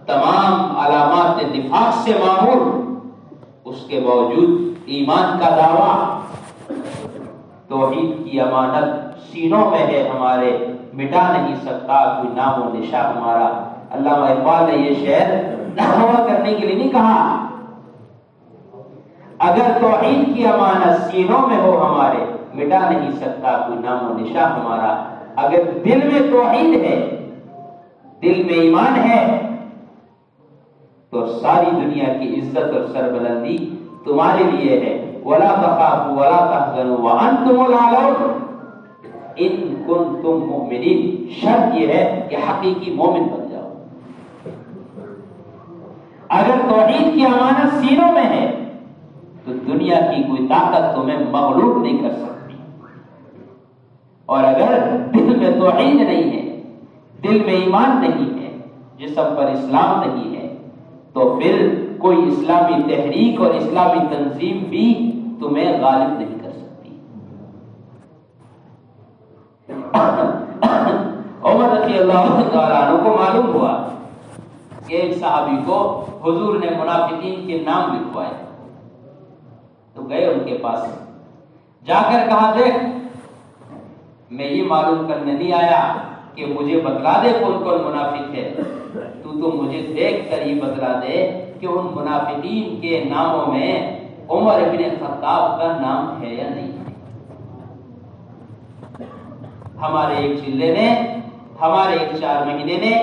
تمام علامات نفاق سے معمور اس کے باوجود ایمان کا دعویٰ توحید کی امانت سینوں میں ہے ہمارے مٹا نہیں سکتا کوئی نام و نشاں ہمارا. علامہ اقبال نے یہ شعر دعویٰ کرنے کے لیے نہیں کہا اگر توحید کی امانت سینوں میں ہو ہمارے مٹا نہیں سکتا کوئی نام و نشاں ہمارا. اگر دل میں توحید ہے دل میں ایمان ہے تو ساری دنیا کی عزت اور سربلندی تمہارے لیے ہے. ولا تخافوا ولا تحزنوا وانتم الاعلون ان کنتم مؤمنین. شرط یہ ہے کہ حقیقی مومن بن جاؤ. اگر توحید کی امانت سینوں میں ہے تو دنیا کی کوئی طاقت تمہیں مغلوب نہیں کر سکتی. اور اگر دل میں توحید نہیں ہے دل میں ایمان نہیں ہے جسم پر اسلام نہیں ہے تو پھر کوئی اسلامی تحریک اور اسلامی تنظیم بھی تمہیں غالب نہیں کر سکتی. عمر رضی اللہ تعالیٰ عنہ کو معلوم ہوا کہ ایک صحابی کو حضور نے منافقین کے نام لکھوائے تو گئے ان کے پاس جا کر کہا دیکھ میں یہ معلوم کرنے نہیں آیا کہ مجھے بتلا دے کون کون منافق ہے تو مجھے دیکھ کر یہ بتلا دے کہ ان منافقین کے ناموں میں عمر ابن خطاب کا نام ہے یا نہیں. ہمارے ایک چلے نے ہمارے ایک 4 مہینے نے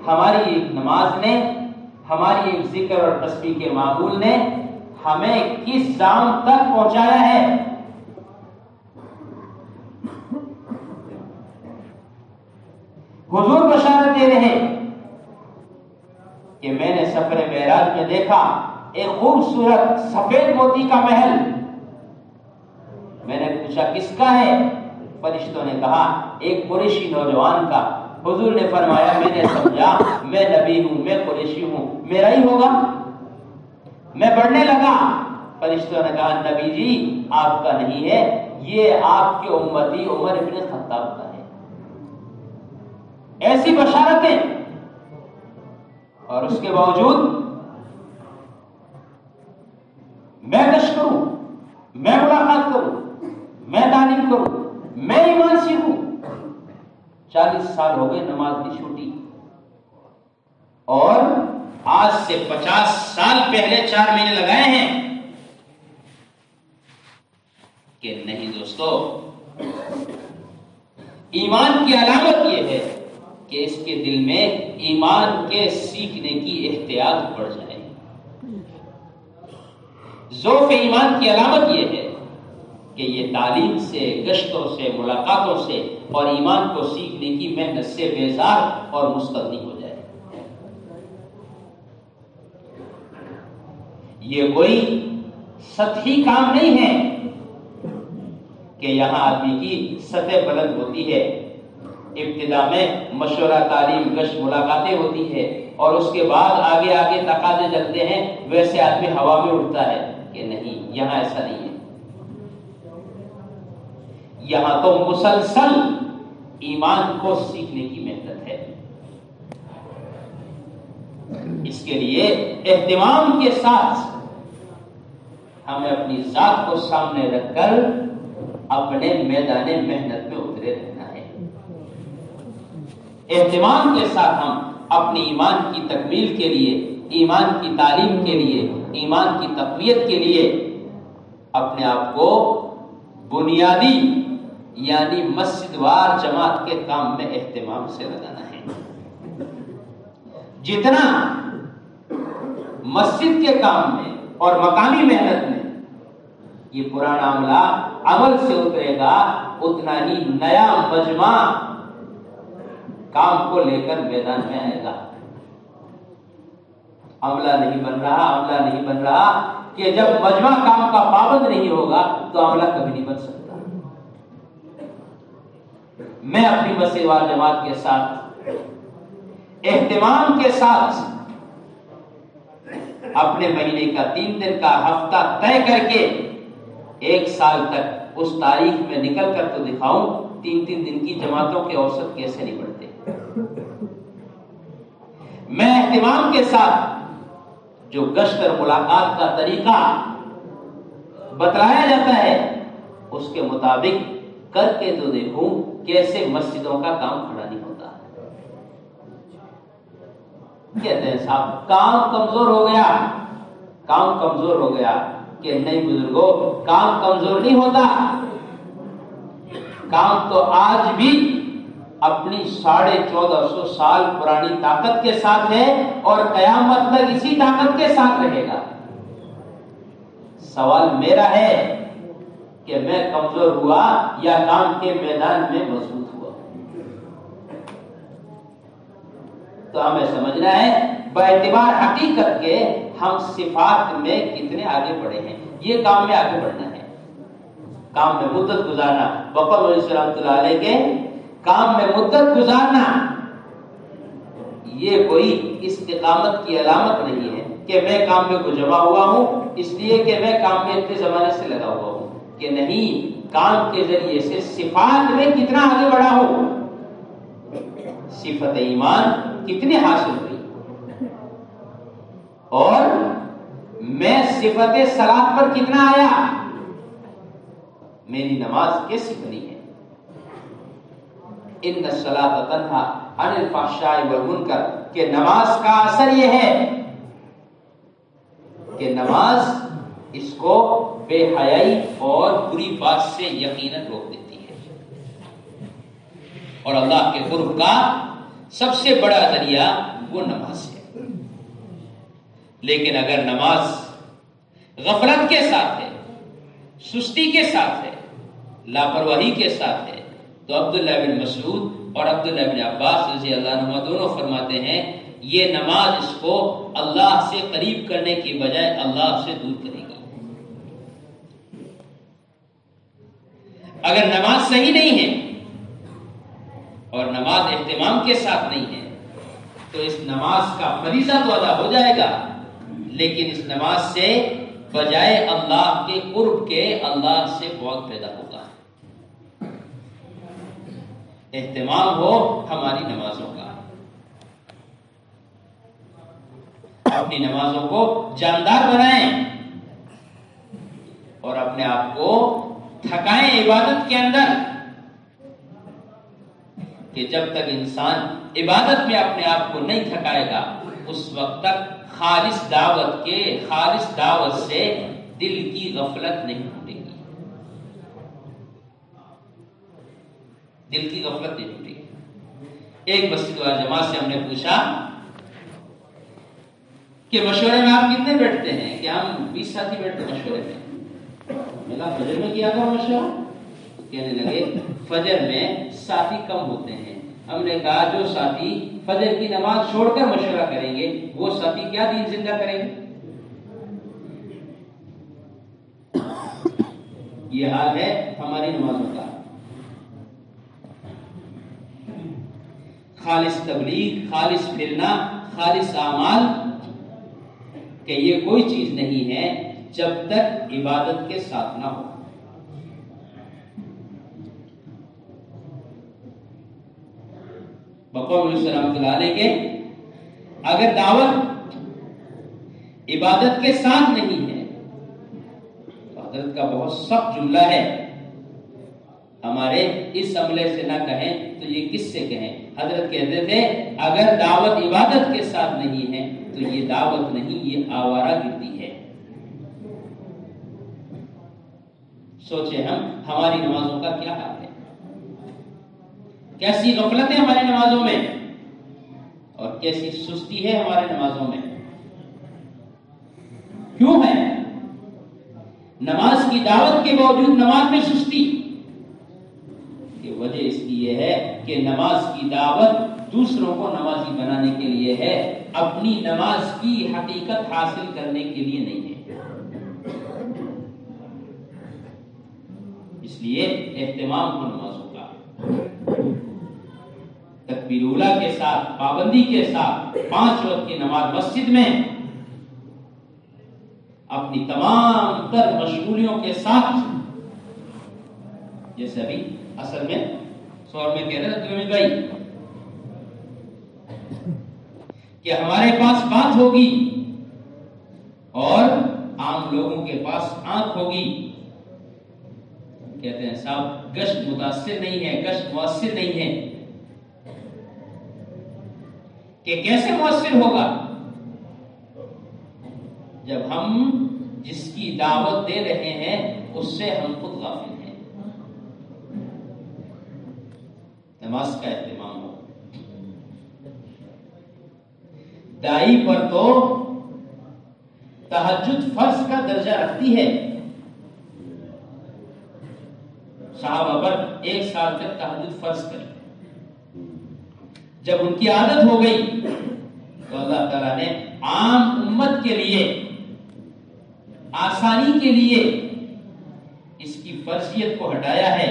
ہماری ایک نماز نے ہماری ایک ذکر اور تسبیح کے معمول نے ہمیں کس شام تک پہنچایا ہے. حضور بشارت دے رہے ہیں کہ میں نے سفر معراج میں دیکھا ایک خوبصورت سفید موتی کا محل. میں نے پوچھا کس کا ہے؟ فرشتوں نے کہا ایک قریشی نوجوان کا. حضور نے فرمایا میں نے سمجھا میں نبی ہوں میں قریشی ہوں میرا ہی ہوگا. میں پڑھنے لگا فرشتوں نے کہا نبی جی آپ کا نہیں ہے یہ آپ کے امتی عمر ابن خطاب کا ہے. ایسی بشارتیں اور اس کے باوجود میں گشت کروں میں ملاقات کروں میں تعلیم کروں میں ایمان سیکھوں. 40 سال ہو گئے نماز کی چھوٹی اور آج سے 50 سال پہلے 4 مہینے لگائے ہیں کہ نہیں دوستو. ایمان کی علامت یہ ہے کہ اس کے دل میں ایمان کے سیکھنے کی احتیاط بڑھ جائے. ضعف ایمان کی علامت یہ ہے کہ یہ تعلیم سے گشتوں سے ملاقاتوں سے اور ایمان کو سیکھنے کی محنت سے بیزار اور مستغنی ہو جائے. یہ کوئی سطحی کام نہیں ہے کہ یہاں آدمی کی سطح بلند ہوتی ہے ابتدا میں مشورہ تعلیم گشت ملاقاتیں ہوتی ہے اور اس کے بعد آگے آگے تقاضے چلتے ہیں ویسے آدمی ہوا میں اڑتا ہے کہ نہیں یہاں ایسا نہیں ہے. یہاں تو مسلسل ایمان کو سیکھنے کی محنت ہے. اس کے لیے اہتمام کے ساتھ ہمیں اپنی ذات کو سامنے رکھ کر اپنے میدان محنت میں اترے رہنا ہے. اہتمام کے ساتھ ہم اپنی ایمان کی تکمیل کے لیے، ایمان کی تعلیم کے لیے، ایمان کی تقویت کے لیے اپنے آپ کو بنیادی یعنی مسجد وار جماعت کے کام میں اہتمام سے لگانا ہے. جتنا مسجد کے کام میں اور مقامی محنت میں یہ پرانا عملہ عمل سے اترے گا، اتنا ہی نیا مجمع کام کو لے کر میدان میں آئے گا. عملہ نہیں بن رہا کہ جب مجمع کام کا پابند نہیں ہوگا تو عملہ کبھی نہیں بن سکتا. میں اپنی مسجد وار جماعت کے ساتھ اہتمام کے ساتھ اپنے مہینے کا 3 دن کا ہفتہ طے کر کے 1 سال تک اس تاریخ میں نکل کر تو دکھاؤں 3 دن کی جماعتوں کے اوسط کیسے نہیں بڑھتے. میں اہتمام کے ساتھ جو گشت اور ملاقات کا طریقہ بتلایا جاتا ہے اس کے مطابق کر کے تو دیکھوں کیسے مسجدوں کا کام کھڑا نہیں ہوتا. کہتے ہیں صاحب کام کمزور ہو گیا کہ نہیں بزرگوں، کام کمزور نہیں ہوتا. کام تو آج بھی اپنی 1450 سال پرانی طاقت کے ساتھ ہے اور قیامت تک اسی طاقت کے ساتھ رہے گا. سوال میرا ہے کہ میں کمزور ہوا یا کام کے میدان میں مضبوط ہوا. تو ہمیں سمجھنا ہے باعتبار حقیقت کے ہم صفات میں کتنے آگے بڑھے ہیں. یہ کام میں آگے بڑھنا ہے، کام میں مدت گزارنا. بقر علیہ السلام علیہ کے کام میں مدت گزارنا یہ کوئی استقامت کی علامت نہیں ہے کہ میں کام میں کو جمع ہوا ہوں اس لیے کہ میں کام میں اتنے زمانے سے لگا ہوا ہوں، کہ نہیں، کام کے ذریعے سے صفات میں کتنا آگے بڑھا ہو، صفت ایمان کتنی حاصل ہوئی، اور میں صفت صلاۃ پر کتنا آیا، میری نماز کیسی بنی ہے. ان الصلاۃ تنہی عن الفحشاء والمنکر کہ نماز کا اثر یہ ہے کہ نماز اس کو بے حیائی اور بری بات سے یقیناً روک دیتی ہے. اور اللہ کے قرب کا سب سے بڑا ذریعہ وہ نماز ہے. لیکن اگر نماز غفلت کے ساتھ ہے، سستی کے ساتھ ہے، لاپرواہی کے ساتھ ہے، تو عبداللہ بن مسعود اور عبداللہ بن عباس رضی اللہ عنہ دونوں فرماتے ہیں یہ نماز اس کو اللہ سے قریب کرنے کی بجائے اللہ سے دور کرے گی. اگر نماز صحیح نہیں ہے اور نماز اہتمام کے ساتھ نہیں ہے تو اس نماز کا فریضہ تو ادا ہو جائے گا، لیکن اس نماز سے بجائے اللہ کے قرب کے اللہ سے بعد پیدا ہوگا. اہتمام ہو ہماری نمازوں کا، اپنی نمازوں کو جاندار بنائیں اور اپنے آپ کو تھکائیں عبادت کے اندر، کہ جب تک انسان عبادت میں اپنے آپ کو نہیں تھکائے گا اس وقت تک خالص دعوت سے دل کی غفلت نہیں ٹوٹے گی. دل کی غفلت نہیں ٹوٹے گی. ایک مسجد وار جماعت سے ہم نے پوچھا کہ مشورے میں آپ کتنے بیٹھتے ہیں؟ کہ ہم 20 ساتھی بیٹھتے ہیں مشورے میں. میں کہا فجر میں کیا کرو مشورہ؟ کہنے لگے فجر میں ساتھی کم ہوتے ہیں. ہم نے کہا جو ساتھی فجر کی نماز چھوڑ کر مشورہ کریں گے وہ ساتھی کیا دین زندہ کریں گے؟ یہ حال ہے ہماری نمازوں کا. خالص تبلیغ، خالص پھرنا، خالص اعمال کہ یہ کوئی چیز نہیں ہے جب تک عبادت کے ساتھ نہ ہو. بقول علیہ السلام علیہ کے اگر دعوت عبادت کے ساتھ نہیں ہے، تو حضرت کا بہت سخت جملہ ہے، ہمارے اس عملے سے نہ کہیں تو یہ کس سے کہیں؟ حضرت کہتے تھے اگر دعوت عبادت کے ساتھ نہیں ہے تو یہ دعوت نہیں، یہ آوارہ گردی ہے۔ سوچیں ہماری نمازوں کا کیا حال ہے، کیسی غفلت ہے ہماری نمازوں میں اور کیسی سستی ہے ہماری نمازوں میں۔ کیوں ہے نماز کی دعوت کے باوجود نماز میں سستی؟ کہ وجہ اس کی یہ ہے کہ نماز کی دعوت دوسروں کو نمازی بنانے کے لیے ہے، اپنی نماز کی حقیقت حاصل کرنے کے لیے نہیں ہے۔ اس لیے اہتمام ہو نمازوں کا، تکبیر اولیٰ کے ساتھ، پابندی کے ساتھ 5 وقت کی نماز مسجد میں اپنی تمام تر مشغولیوں کے ساتھ، جیسے ابھی اصل میں سور میں کہہ رہے تھے بھائی کہ ہمارے پاس بات ہوگی اور عام لوگوں کے پاس آنکھ ہوگی۔ کہتے ہیں صاحب گشت متاثر نہیں ہے، گشت مؤثر نہیں ہے۔ کہ کیسے مؤثر ہوگا؟ جب ہم جس کی دعوت دے رہے ہیں اس سے ہم خود غافل ہیں۔ نماز کا اہتمام ہو۔ دائی پر تو تہجد فرض کا درجہ رکھتی ہے، صحابہ پر 1 سال تک تہجد فرض کری، جب ان کی عادت ہو گئی تو اللہ تعالیٰ نے عام امت کے لیے آسانی کے لیے اس کی فرضیت کو ہٹایا ہے۔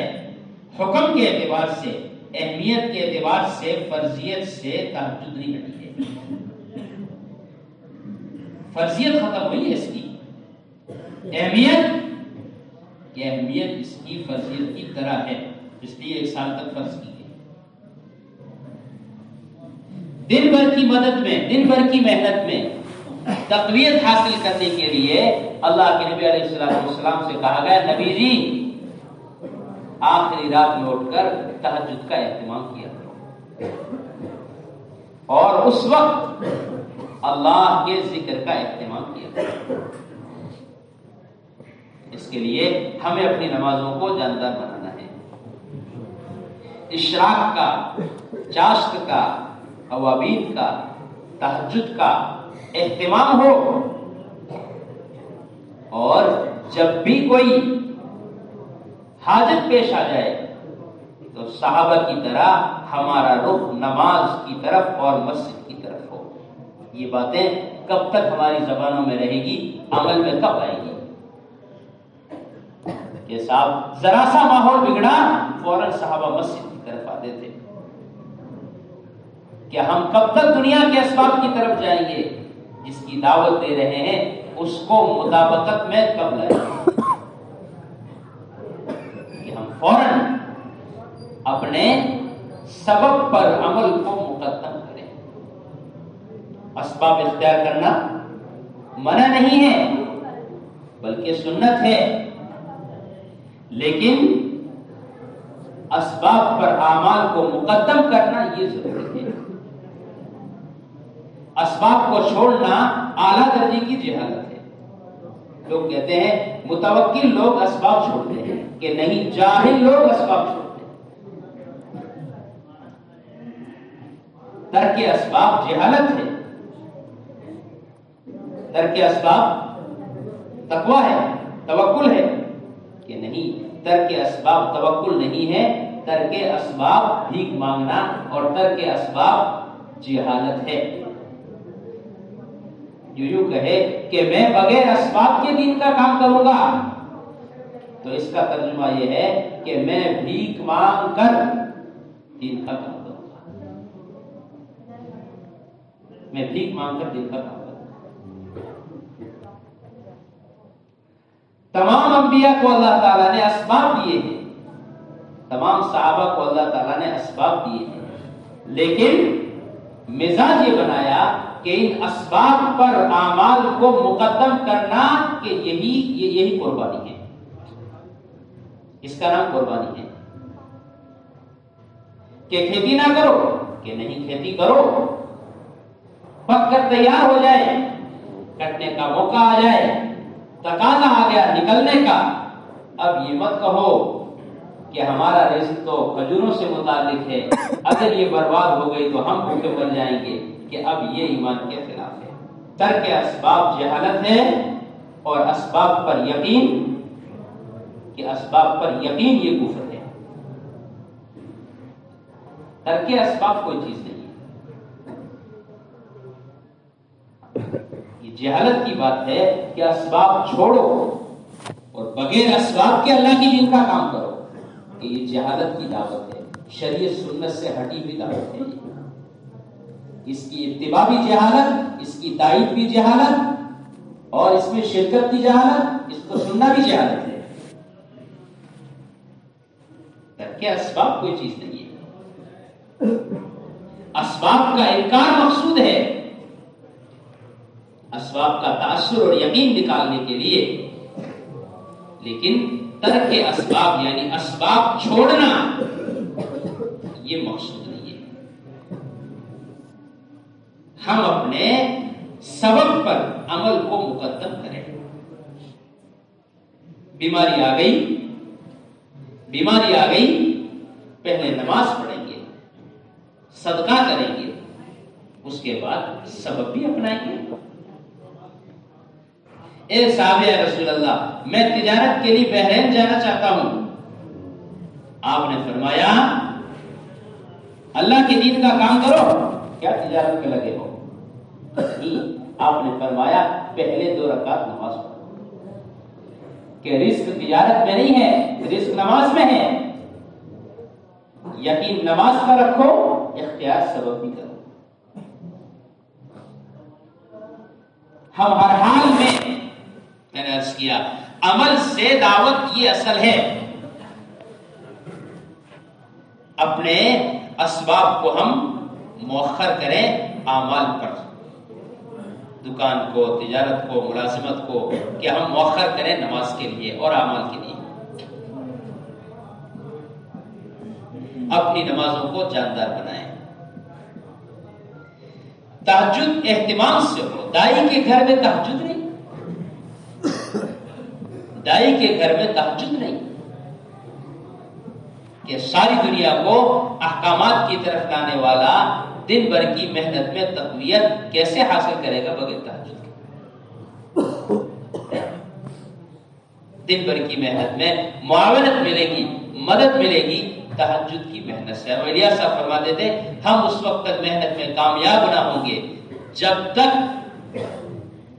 حکم کے اعتبار سے، اہمیت کے اعتبار سے فرضیت سے تہجد نہیں ہٹی ہے، فرضیت ختم ہوئی ہے اس کی، اہمیت اس کی فرضیت کی طرح ہے، اس لیے 1 سال تک فرض کی گئی۔ دن بھر کی مدد میں، دن بھر کی محنت میں تقویت حاصل کرنے کے لیے اللہ کے نبی علیہ السلام سے کہا گیا نبی جی آخری رات میں اٹھ کر تہجد کا اہتمام کیا کرو، اور اس وقت اللہ کے ذکر کا اہتمام کیا کرو۔ اس کے لیے ہمیں اپنی نمازوں کو جاندار بنانا ہے۔ اشراق کا، چاشت کا، اوابین کا، تہجد کا اہتمام ہو، اور جب بھی کوئی حاجت پیش آ جائے تو صحابہ کی طرح ہمارا رخ نماز کی طرف اور مسجد کی طرف ہو۔ یہ باتیں کب تک ہماری زبانوں میں رہے گی، عمل میں کب آئے گی؟ کہ صاحب ذرا سا ماحول بگڑا فوراً صحابہ مسجد کی طرف آتے تھے۔ کہ ہم کب تک دنیا کے اسباب کی طرف جائیں گے؟ جس کی دعوت دے رہے ہیں اس کو مطابقت میں کب لائیں گے؟ کہ ہم فوراً اپنے سبب پر عمل کو مقدم کریں۔ اسباب اختیار کرنا منع نہیں ہے بلکہ سنت ہے، لیکن اسباب پر اعمال کو مقدم کرنا یہ ضروری ہے۔ اسباب کو چھوڑنا اعلیٰ درجے کی جہالت ہے۔ لوگ کہتے ہیں متوکل لوگ اسباب چھوڑتے ہیں، کہ نہیں، جاہل لوگ اسباب چھوڑتے ہیں۔ ترک اسباب جہالت ہے، ترک اسباب تقویٰ ہے، توکل ہے، کہ نہیں، ترک اسباب توکل نہیں ہے، ترک اسباب بھیک مانگنا اور ترک اسباب جہالت ہے۔ جو یوں کہے کہ میں بغیر اسباب کے دین کا کام کروں گا تو اس کا ترجمہ یہ ہے کہ میں بھیک مانگ کر دین کا کام کروں گا، میں بھیک مانگ کر دین کا کام کروں گا۔ تمام انبیاء کو اللہ تعالیٰ نے اسباب دیے ہیں، تمام صحابہ کو اللہ تعالیٰ نے اسباب دیے ہیں، لیکن مزاج یہ بنایا کہ ان اسباب پر اعمال کو مقدم کرنا کہ یہی قربانی ہے، اس کا نام قربانی ہے۔ کہ کھیتی نہ کرو، کہ نہیں کھیتی کرو، پک کر تیار ہو جائے، کٹنے کا موقع آ جائے، تقاضا آ گیا نکلنے کا، اب یہ مت کہو کہ ہمارا رزق تو کھجوروں سے متعلق ہے، اگر یہ برباد ہو گئی تو ہم بھوکے مر جائیں گے، کہ اب یہ ایمان کے خلاف ہے۔ ترک اسباب جہالت ہے، اور اسباب پر یقین، کہ اسباب پر یقین یہ کفر ہے۔ ترک اسباب کوئی چیز نہیں ہے، یہ جہالت کی بات ہے کہ اسباب چھوڑو اور بغیر اسباب کے اللہ کی دین کا کام کرو، کہ یہ جہالت کی دعوت ہے، شریعت سنت سے ہٹی ہوئی دعوت ہے۔ اس کی اتباع بھی جہالت، اس کی تائید بھی جہالت، اور اس میں شرکت بھی جہالت، اس کو سننا بھی جہالت ہے۔ ترک اسباب کوئی چیز نہیں ہے، اسباب کا انکار مقصود ہے، اسباب کا تاثر اور یقین نکالنے کے لیے، لیکن ترک اسباب یعنی اسباب چھوڑنا یہ مقصود نہیں ہے۔ ہم اپنے سبب پر عمل کو مقدم کریں۔ بیماری آ گئی، پہلے نماز پڑھیں گے، صدقہ کریں گے، اس کے بعد سبب بھی اپنائیں گے۔ اے صاحب یا رسول اللہ، میں تجارت کے لیے بحرین جانا چاہتا ہوں۔ آپ نے فرمایا اللہ کے دین کا کام کرو، کیا تجارت میں لگے ہو؟ آپ نے فرمایا پہلے 2 رکعت نماز پڑھو، کہ رزق تجارت میں نہیں ہے، رزق نماز میں ہے۔ یقین نماز پر رکھو، اختیار سبب بھی کرو۔ ہم ہر حال میں نے عرض کیا عمل سے دعوت یہ اصل ہے، اپنے اسباب کو ہم مؤخر کریں اعمال پر، دکان کو، تجارت کو، ملازمت کو، کہ ہم مؤخر کریں نماز کے لیے اور اعمال کے لیے۔ اپنی نمازوں کو جاندار بنائیں، تہجد اہتمام سے ہو۔ دائی کے گھر میں تہجد نہیں، دائی کے گھر میں تہجد نہیں، کہ ساری دنیا کو احکامات کی طرف لانے والا دن بھر کی محنت میں تقویت کیسے حاصل کرے گا بغیر تہجد کے؟ دن بھر کی محنت میں معاونت ملے گی، مدد ملے گی تہجد کی محنت سے۔ الیاس صاحب فرماتے تھے ہم اس وقت تک محنت میں کامیاب نہ ہوں گے جب تک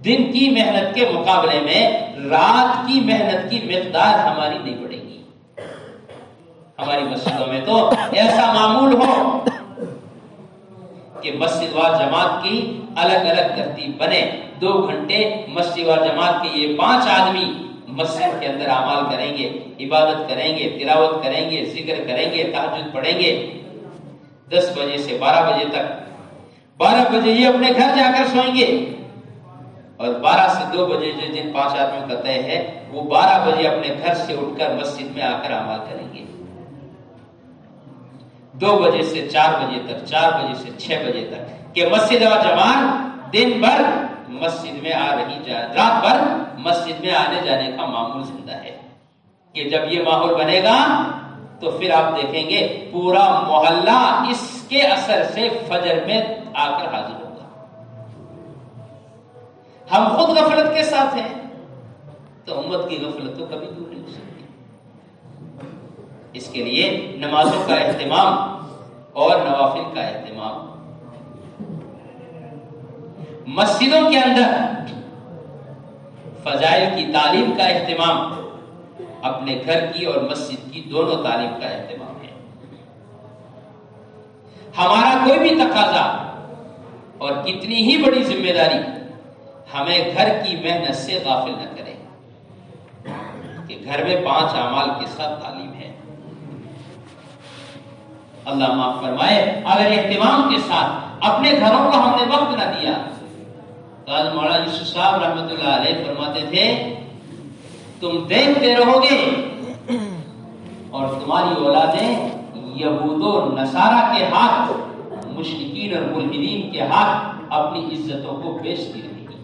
دن کی محنت کے مقابلے میں رات کی محنت کی مقدار ہماری نہیں بڑھے گی۔ ہماری مسجدوں میں تو ایسا معمول ہو کہ مسجد و جماعت کی الگ الگ ترتیب بنے، 2 گھنٹے مسجد و جماعت کے یہ 5 آدمی مسجد کے اندر اعمال کریں گے، عبادت کریں گے، تلاوت کریں گے، ذکر کریں گے، تہجد پڑھیں گے 10 بجے سے 12 بجے تک۔ 12 بجے یہ اپنے گھر جا کر سوئیں گے، اور 12 سے 2 بجے جن 5 آدمیوں کا طے ہے وہ 12 بجے اپنے گھر سے اٹھ کر مسجد میں آ کر اعمال کریں گے، 2 بجے سے 4 بجے تک، 4 بجے سے 6 بجے تک، کہ مسجد و جماعت دن بھر مسجد میں آ رہی جائے، رات بھر مسجد میں آنے جانے کا معمول زندہ ہے۔ کہ جب یہ ماحول بنے گا تو پھر آپ دیکھیں گے پورا محلہ اس کے اثر سے فجر میں آ کر حاضر ہوگا۔ ہم خود غفلت کے ساتھ ہیں تو امت کی غفلت تو کبھی دور نہیں ہو سکتی۔ اس کے لیے نمازوں کا اہتمام اور نوافل کا اہتمام، مسجدوں کے اندر فضائل کی تعلیم کا اہتمام، اپنے گھر کی اور مسجد کی دونوں تعلیم کا اہتمام ہے۔ ہمارا کوئی بھی تقاضا اور کتنی ہی بڑی ذمہ داری ہمیں گھر کی محنت سے غافل نہ کرے، کہ گھر میں 5 اعمال کے ساتھ تعلیم ہے۔ اللہ معاف فرمائے، اگر اہتمام کے ساتھ اپنے گھروں کو ہم نے وقت نہ دیا. تو آج مولانا یوسف صاحب رحمۃ اللہ علیہ فرماتے تھے تم دیکھتے رہو گے اور تمہاری اولادیں یہود و نصارہ کے ہاتھ، مشرکین اور ملحدین کے ہاتھ اپنی عزتوں کو بیچتی رہے گی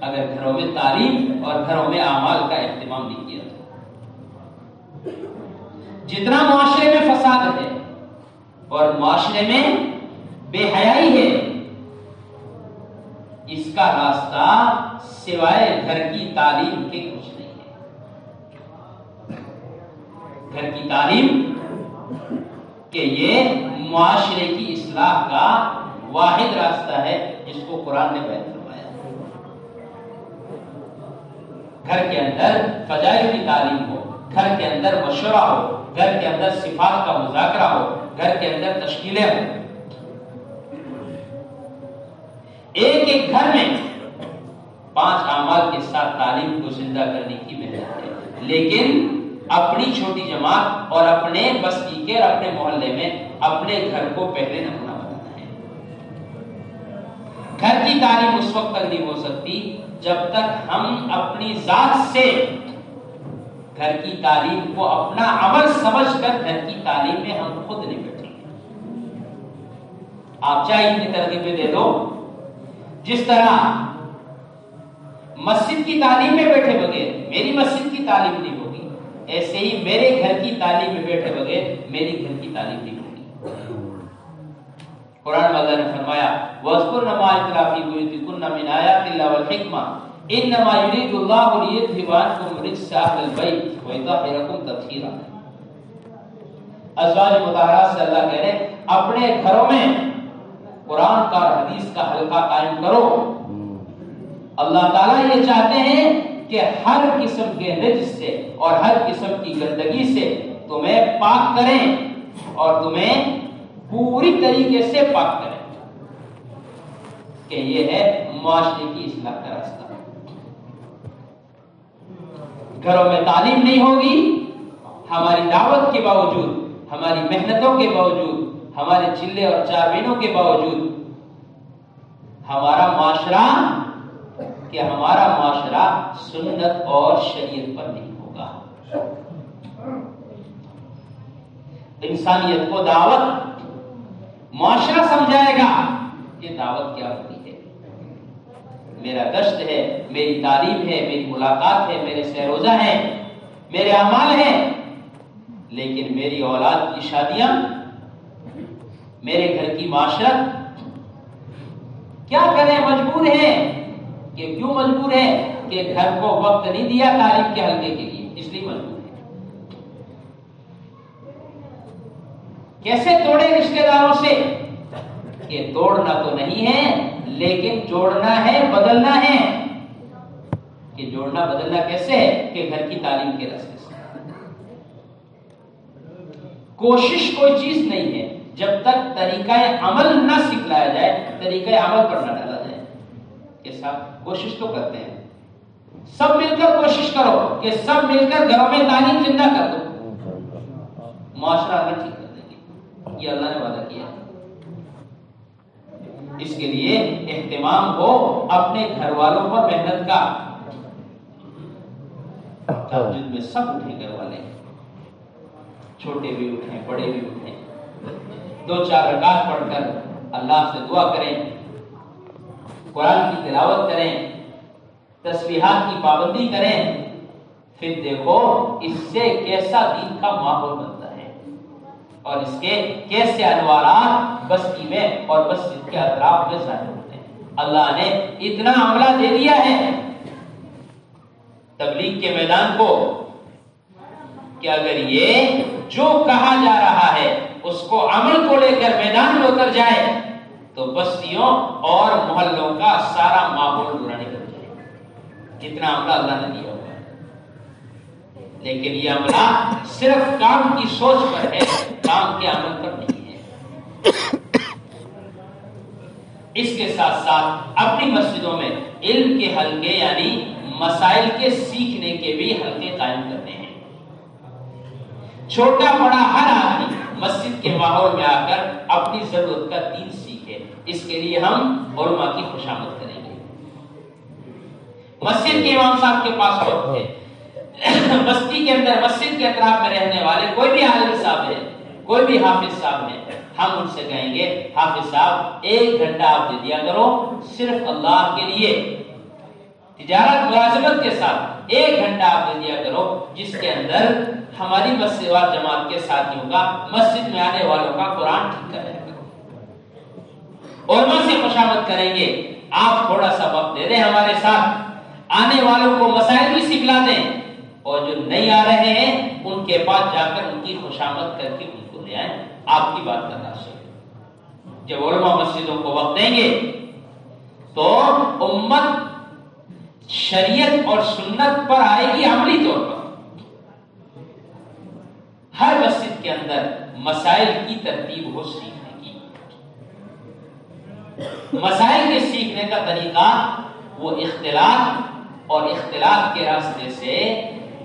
اگر گھروں میں تعلیم اور گھروں میں اعمال کا اہتمام نہیں کیا تو. جتنا معاشرے میں فساد ہے اور معاشرے میں بے حیائی ہے، اس کا راستہ سوائے گھر کی تعلیم کے کچھ نہیں ہے. گھر کی تعلیم کہ یہ معاشرے کی اصلاح کا واحد راستہ ہے جس کو قرآن نے بیان فرمایا. گھر کے اندر فضائل کی تعلیم ہو، گھر کے اندر مشورہ ہو، گھر کے اندر صفات کا مذاکرہ ہو، گھر کے اندر تشکیلیں ہوں. ایک ایک گھر میں 5 اعمال کے ساتھ تعلیم کو زندہ کرنے کی محنت ہے، لیکن اپنی چھوٹی جماعت اور اپنے بستی کے اور اپنے محلے میں اپنے گھر کو پہلے نمونہ بنانا ہے. گھر کی تعلیم اس وقت تک نہیں ہو سکتی جب تک ہم اپنی ذات سے گھر کی تعلیم کو اپنا عمل سمجھ کر گھر کی تعلیم میں ہم خود نہیں بیٹھیں گے. آپ چاہے اتنی ترغیبیں دے دو، جس طرح مسجد کی تعلیم میں بیٹھے بغیر میری مسجد کی تعلیم نہیں ہوگی، ایسے ہی میرے گھر کی تعلیم میں بیٹھے بغیر میری گھر کی تعلیم نہیں ہوگی. قرآن اللہ نے فرمایا وَاذْكُرْنَ مَا يُتْلَىٰ فِي بُيُوتِكُنَّ مِنْ آيَاتِ اللَّهِ وَالْحِكْمَةِ إِنَّمَا يُرِيدُ اللَّهُ لِيُذْهِبَ عَنكُمْ الرِّجْسَ أَهْلَ الْبَيْتِ وَيُطَهِّرَكُمْ تَطْهِيرًا. ازواج مطہرات سے اللہ کہہ رہے اپنے گھروں میں قرآن کا اور حدیث کا حلقہ قائم کرو. اللہ تعالیٰ یہ چاہتے ہیں کہ ہر قسم کے رجس سے اور ہر قسم کی گندگی سے تمہیں پاک کریں اور تمہیں پوری طریقے سے پاک کریں، کہ یہ ہے معاشرے کی اصلاح کا راستہ. گھروں میں تعلیم نہیں ہوگی، ہماری دعوت کے باوجود، ہماری محنتوں کے باوجود، ہمارے چلے اور چاربینوں کے باوجود ہمارا معاشرہ سنت اور شریعت پر نہیں ہوگا. انسانیت کو دعوت معاشرہ سمجھائے گا کہ دعوت کیا ہوتی ہے. میرا گشت ہے، میری تعلیم ہے، میری ملاقات ہے، میرے سیر روزہ ہیں، میرے اعمال ہیں، لیکن میری اولاد کی شادیاں، میرے گھر کی معاشرت کیا کریں؟ مجبور ہیں. کہ کیوں مجبور ہے؟ کہ گھر کو وقت نہیں دیا تعلیم کے حلقے کے لیے، اس لیے مجبور ہے. کیسے توڑے رشتہ داروں سے؟ کہ توڑنا تو نہیں ہے لیکن جوڑنا ہے، بدلنا ہے. کہ جوڑنا بدلنا کیسے ہے؟ کہ گھر کی تعلیم کے راستے سے. کوشش کوئی چیز نہیں ہے جب تک طریقہ عمل نہ سکھلایا جائے، طریقہ عمل پر نہ ڈالا جائے. کہ سب کوشش تو کرتے ہیں، سب مل کر کوشش کرو کہ سب مل کر گھروں میں تعلیم زندہ کر دو، معاشرہ نہ ٹھیک کر دیں گے. یہ اللہ نے وعدہ کیا. اس کے لیے اہتمام ہو اپنے گھر والوں پر محنت کا. تہجد میں سب اٹھیں، گھر والے چھوٹے بھی اٹھیں، بڑے بھی اٹھیں، 2-4 رکعت پڑھ کر اللہ سے دعا کریں، قرآن کی تلاوت کریں، تسبیحات کی پابندی کریں. پھر دیکھو اس سے کیسا دین کا ماحول بنتا ہے اور اس کے کیسے انوارات بستی میں اور مسجد کے اطراف میں ظاہر ہوتے ہیں. اللہ نے اتنا عملہ دے دیا ہے تبلیغ کے میدان کو کہ اگر یہ جو کہا جا رہا ہے اس کو عمل کو لے کر میدان میں اتر جائے تو بستیوں اور محلوں کا سارا ماحول برا نکل جائے. کتنا عملہ اللہ نے دیا ہوا ہے، لیکن یہ عملہ صرف کام کی سوچ پر ہے، کام کے عمل پر نہیں ہے. اس کے ساتھ ساتھ اپنی مسجدوں میں علم کے حلقے یعنی مسائل کے سیکھنے کے بھی حلقے قائم کرنے ہیں. چھوٹا بڑا ہر آدمی مسجد کے ماحول میں آ کر اپنی ضرورت کا دین سیکھے. اس کے لیے ہم علماء کی خوشامد کریں گے. مسجد کے امام صاحب کے پاس وقت ہے، بستی کے اندر مسجد کے اطراف میں رہنے والے کوئی بھی عالم صاحب ہے، کوئی بھی حافظ صاحب ہے، ہم ان سے کہیں گے حافظ صاحب 1 گھنٹہ آپ دے دیا کرو صرف اللہ کے لیے، تجارت ملازمت کے ساتھ 1 گھنٹہ آپ دے دیا کرو، جس کے اندر ہماری مسجد و جماعت کے ساتھیوں کا، مسجد میں آنے والوں کا قرآن ٹھیک کر رہے کرو. علماء سے خوشامد کریں گے، آپ تھوڑا سا وقت دے دیں ہمارے ساتھ، آنے والوں کو مسائل بھی سکھلا دیں، اور جو نہیں آ رہے ہیں ان کے پاس جا کر ان کی خوشامد کر کے ان کو لے آئیں. آپ کی بات کا تاثر جب علماء مسجدوں کو وقت دیں گے تو امت شریعت اور سنت پر آئے گی عملی طور پر. ہر مسجد کے اندر مسائل کی ترتیب ہو سیکھنے کی. مسائل کے سیکھنے کا طریقہ وہ اختلاف، اور اختلاف کے راستے سے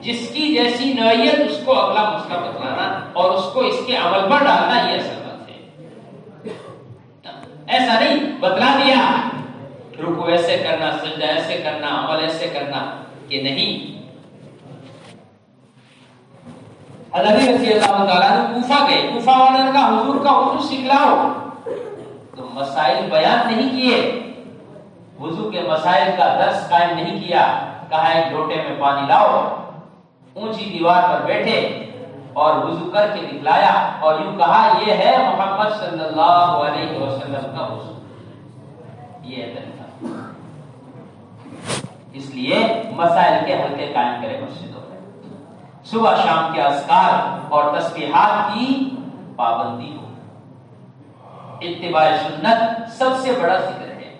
جس کی جیسی نوعیت اس کو اگلا مسئلہ بتلانا اور اس کو اس کے عمل پر ڈالنا، یہ اصل بات ہے. ایسا نہیں بتلا دیا رکوع ایسے کرنا، سجدہ ایسے کرنا، عمل ایسے کرنا، کہ نہیں. حضرت رضی اللہ تعالیٰ نے کوفہ گئے، کوفہ والوں نے کہا حضور کا وضو سکھلاؤ، تو مسائل بیان نہیں کیے، وضو کے مسائل کا درس قائم نہیں کیا. کہا ایک لوٹے میں پانی لاؤ، اونچی دیوار پر بیٹھے اور وضو کر کے دکھلایا، اور یوں کہا یہ ہے محمد صلی اللہ علیہ وسلم کا وضو. یہ ہے طریقہ. اس لیے مسائل کے حلقے قائم کرے مسجدوں میں. صبح شام کے اذکار اور تسبیحات کی پابندی ہو. اتباع سنت سب سے بڑا ذکر ہے.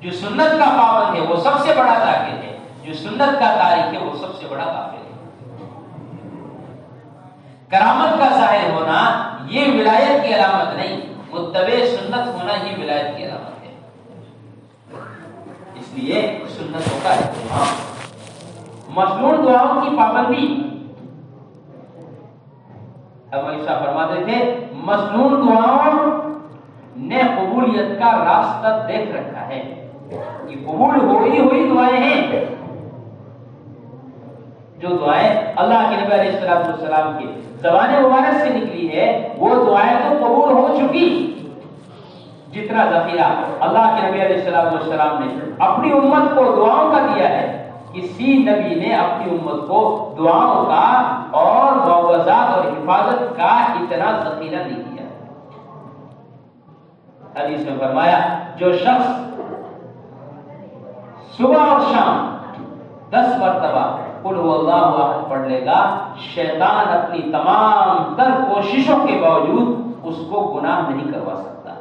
جو سنت کا پابند ہے وہ سب سے بڑا ذاکر ہے، جو سنت کا تارک ہے وہ سب سے بڑا غافل ہے. کرامت کا ظاہر ہونا یہ ولایت کی علامت نہیں، متبع سنت ہونا ہی ولایت کی علامت ہے. اس لیے سنتوں کا اہتمام. مسنون دعاؤں کی پابندی. اب ایسا فرماتے تھے مسنون دعاؤں نے قبولیت کا راستہ دیکھ رکھا ہے، کہ قبول ہوئی دعائیں ہیں. جو دعائیں اللہ کے نبی علیہ السلام کی زبان مبارک سے نکلی ہے وہ دعائیں تو قبول ہو چکی. جتنا ذخیرہ اللہ کے نبی علیہ السلام نے اپنی امت کو دعاؤں کا دیا ہے، کسی نبی نے اپنی امت کو دعاؤں کا اور معوذات اور حفاظت کا اتنا ذخیرہ نہیں دیا. حدیث میں فرمایا جو شخص صبح اور شام 10 مرتبہ قل هو اللہ احد پڑھ لے گا، شیطان اپنی تمام تر کوششوں کے باوجود اس کو گناہ نہیں کروا سکتا.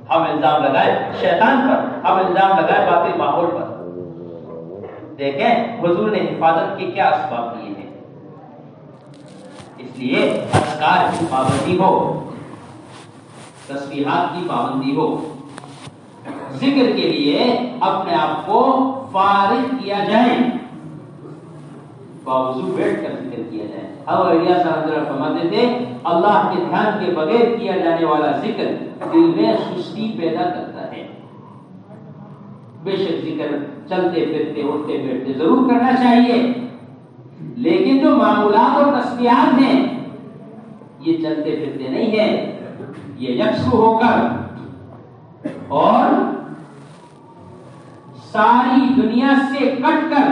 ہم الزام لگائے شیطان پر، ہم الزام لگائے باطل ماحول پر. دیکھیں حضور نے حفاظت کے کیا اسباب دیے ہیں. اس لیے اذکار کی پابندی ہو، تسبیحات کی پابندی ہو، ذکر کے لیے اپنے آپ کو فارغ کیا جائے، باوضو بیٹھ کر ذکر کیا جائے. اب الیاس حضرت فرماتے تھے اللہ کے دھیان کے بغیر کیا جانے والا ذکر دل میں سستی پیدا کرتا ہے. بے شک ذکر چلتے پھرتے اٹھتے بیٹھتے ضرور کرنا چاہیے، لیکن جو معمولات اور تسبیحات ہیں یہ چلتے پھرتے نہیں ہے، یہ یکسو ہو کر اور ساری دنیا سے کٹ کر.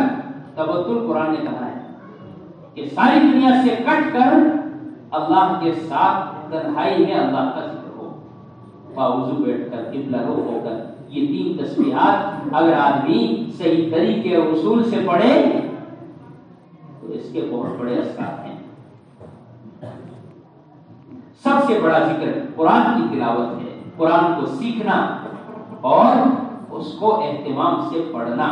تبتل قرآن نے کہا ہے کہ ساری دنیا سے کٹ کر اللہ کے ساتھ تنہائی میں اللہ کا ذکر ہو، باوضو بیٹھ کر قبلہ رخ ہو کر. یہ 3 تسبیحات اگر آدمی صحیح طریقے اور اصول سے پڑھے تو اس کے بہت بڑے اثرات ہیں. سب سے بڑا ذکر قرآن کی تلاوت ہے، قرآن کو سیکھنا اور اس کو اہتمام سے پڑھنا.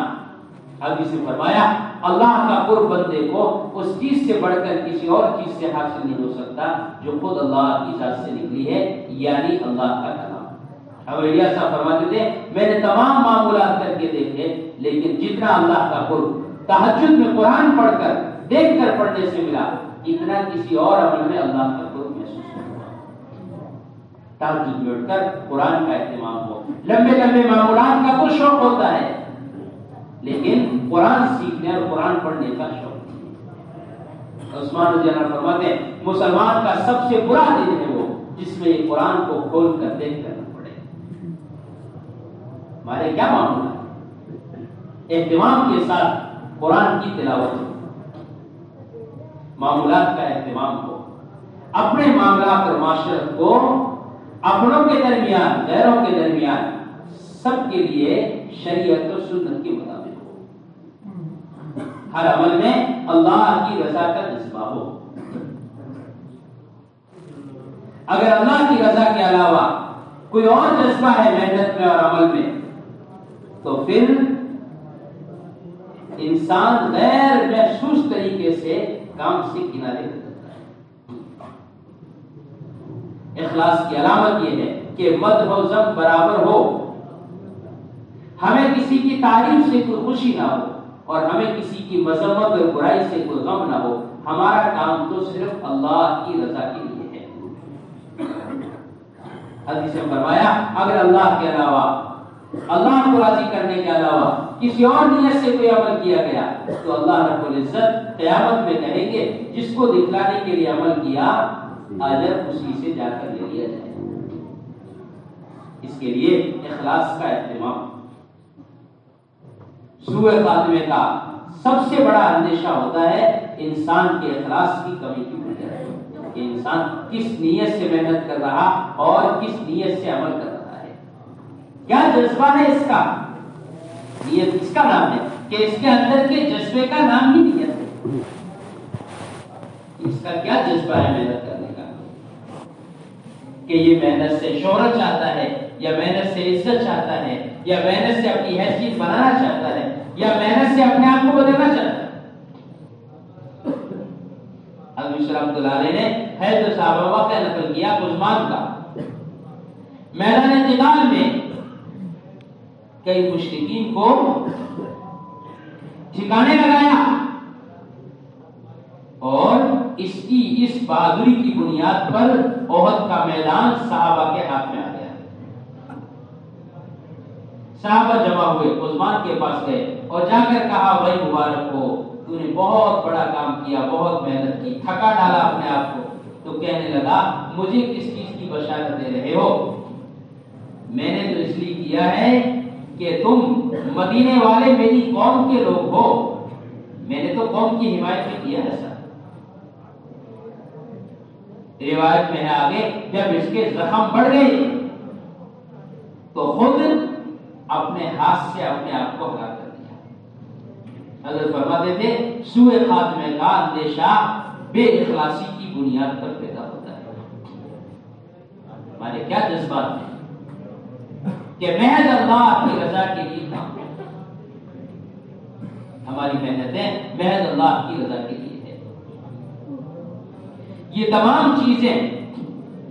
اب اسے فرمایا اللہ کا قرب بندے کو اس چیز سے بڑھ کر کسی اور چیز سے حاصل نہیں ہو سکتا جو خود اللہ کی ذات سے نکلی ہے، یعنی اللہ کا کلام. اب الیاس صاحب فرماتے تھے میں نے تمام معمولات کر کے دیکھے، لیکن جتنا اللہ کا قرب تہجد میں قرآن پڑھ کر دیکھ کر پڑھنے سے ملا، اتنا کسی اور عمل میں اللہ کا قرب محسوس نہیں ہوا۔ تہجد میں اٹھ کر قرآن کا اہتمام ہو، لمبے لمبے معمولات کا کچھ شوق ہوتا ہے لیکن قرآن سیکھنے اور قرآن پڑھنے کا شوق۔ عثمان رضی اللہ عنہ فرماتے ہیں مسلمان کا سب سے برا دن ہے وہ جس میں یہ قرآن کو کھول کر دیکھ کرنا پڑے۔ ہمارے کیا معاملہ ہے؟ اہتمام کے ساتھ قرآن کی تلاوت، معمولات کا اہتمام ہو، اپنے معاملات اور معاشرت کو اپنوں کے درمیان غیروں کے درمیان سب کے لیے شریعت و سنت کے مطابق، ہر عمل میں اللہ کی رضا کا جذبہ ہو۔ اگر اللہ کی رضا کے علاوہ کوئی اور جذبہ ہے محنت میں اور عمل میں تو پھر انسان غیر محسوس طریقے سے کام سے کنارے ہو جاتا ہے۔ اخلاص کی علامت یہ ہے کہ مدح و ذم برابر ہو، ہمیں کسی کی تعریف سے کوئی خوشی نہ ہو اور ہمیں کسی کی مذمت اور برائی سے کوئی غم نہ ہو۔ ہمارا کام تو صرف اللہ کی رضا کے لیے ہے۔ حدیث میں فرمایا اگر اللہ کے علاوہ، اللہ کو راضی کرنے کے علاوہ کسی اور نیت سے کوئی عمل کیا گیا تو اللہ رب العزت قیامت میں کہیں گے جس کو دکھلانے کے لیے عمل کیا اجر اسی سے جا کر لے لیا جائے۔ اس کے لیے اخلاص کا اہتمام۔ سوء خاتمے کا سب سے بڑا اندیشہ ہوتا ہے انسان کے اخلاص کی کمی کی وجہ سے، کہ انسان کس نیت سے محنت کر رہا اور کس نیت سے عمل کر رہا ہے، کیا جذبہ ہے اس کا۔ نیت اس کا نام ہے کہ اس کے اندر کے جذبے کا نام ہی نیت ہے۔ اس کا کیا جذبہ ہے محنت کرنے کا، کہ یہ محنت سے شہرت چاہتا ہے یا محنت سے عزت چاہتا ہے یا محنت سے اپنی حیثیت بنانا چاہتا ہے یا محنت سے اپنے آپ کو بدلنا چاہتا ہے۔ حضرت رحمۃ اللہ علیہ نے حیدر صحابہ واقعہ نقل کیا عثمان کا، میدان قتال میں کئی مشرکین کو ٹھکانے لگایا اور اس بہادری کی بنیاد پر احد کا میدان صحابہ کے ہاتھ میں آ گیا۔ صحابہ جمع ہوئے، عثمان کے پاس گئے اور جا کر کہا بھائی مبارک ہو، تو نے بہت بڑا کام کیا، بہت محنت کی، تھکا ڈالا اپنے آپ کو۔ تو کہنے لگا مجھے کس چیز کی بشارت دے رہے ہو؟ میں نے تو اس لیے کیا ہے کہ تم مدینے والے میری قوم کے لوگ ہو، میں نے تو قوم کی حمایت میں کیا ہے۔ روایت میں ہے آگے جب اس کے زخم بڑھ گئے تو خود اپنے ہاتھ سے اپنے آپ کو ہلاک کر دیا۔ حضرت فرماتے تھے سوء خاتمے کا اندیشہ بے اخلاصی کی بنیاد پر پیدا ہوتا ہے۔ ہمارے کیا جذبات ہیں کہ محض اللہ کی رضا کے لیے کام، ہماری محنتیں محض اللہ کی رضا کے لیے ہے۔ یہ تمام چیزیں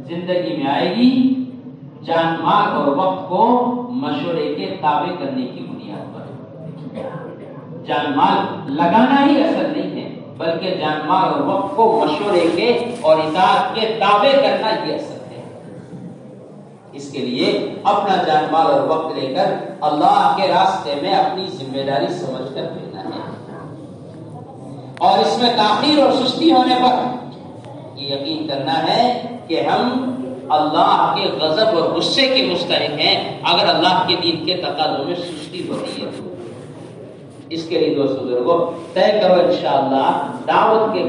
زندگی میں آئے گی جان مال اور وقت کو مشورے کے تابع کرنے کی بنیاد پر۔ جان مال لگانا ہی اصل نہیں ہے بلکہ جان مال اور وقت کو مشورے کے اور اطاعت کے تابع کرنا ہی اصل ہے۔ اس کے لیے اپنا جان مال اور وقت لے کر اللہ کے راستے میں اپنی ذمہ داری سمجھ کر دینا ہے، اور اس میں تاخیر اور سستی ہونے پر یہ یقین کرنا ہے کہ ہم اللہ کے غضب اور غصے کے مستحق ہیں اگر اللہ کے دین کے تقاضوں میں سستی ہو رہی ہے۔ اس کے لیے دوست بزرگوں طے کرو انشاءاللہ دعوت کے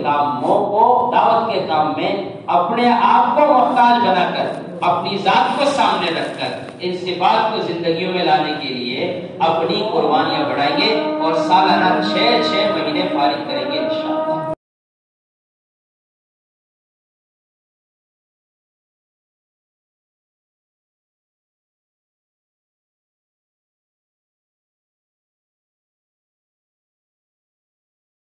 کام میں اپنے آپ کو محتاج بنا کر، اپنی ذات کو سامنے رکھ کر ان صفات کو زندگیوں میں لانے کے لیے اپنی قربانیاں بڑھائیں گے اور سالانہ 6 مہینے فارغ کریں گے انشاءاللہ۔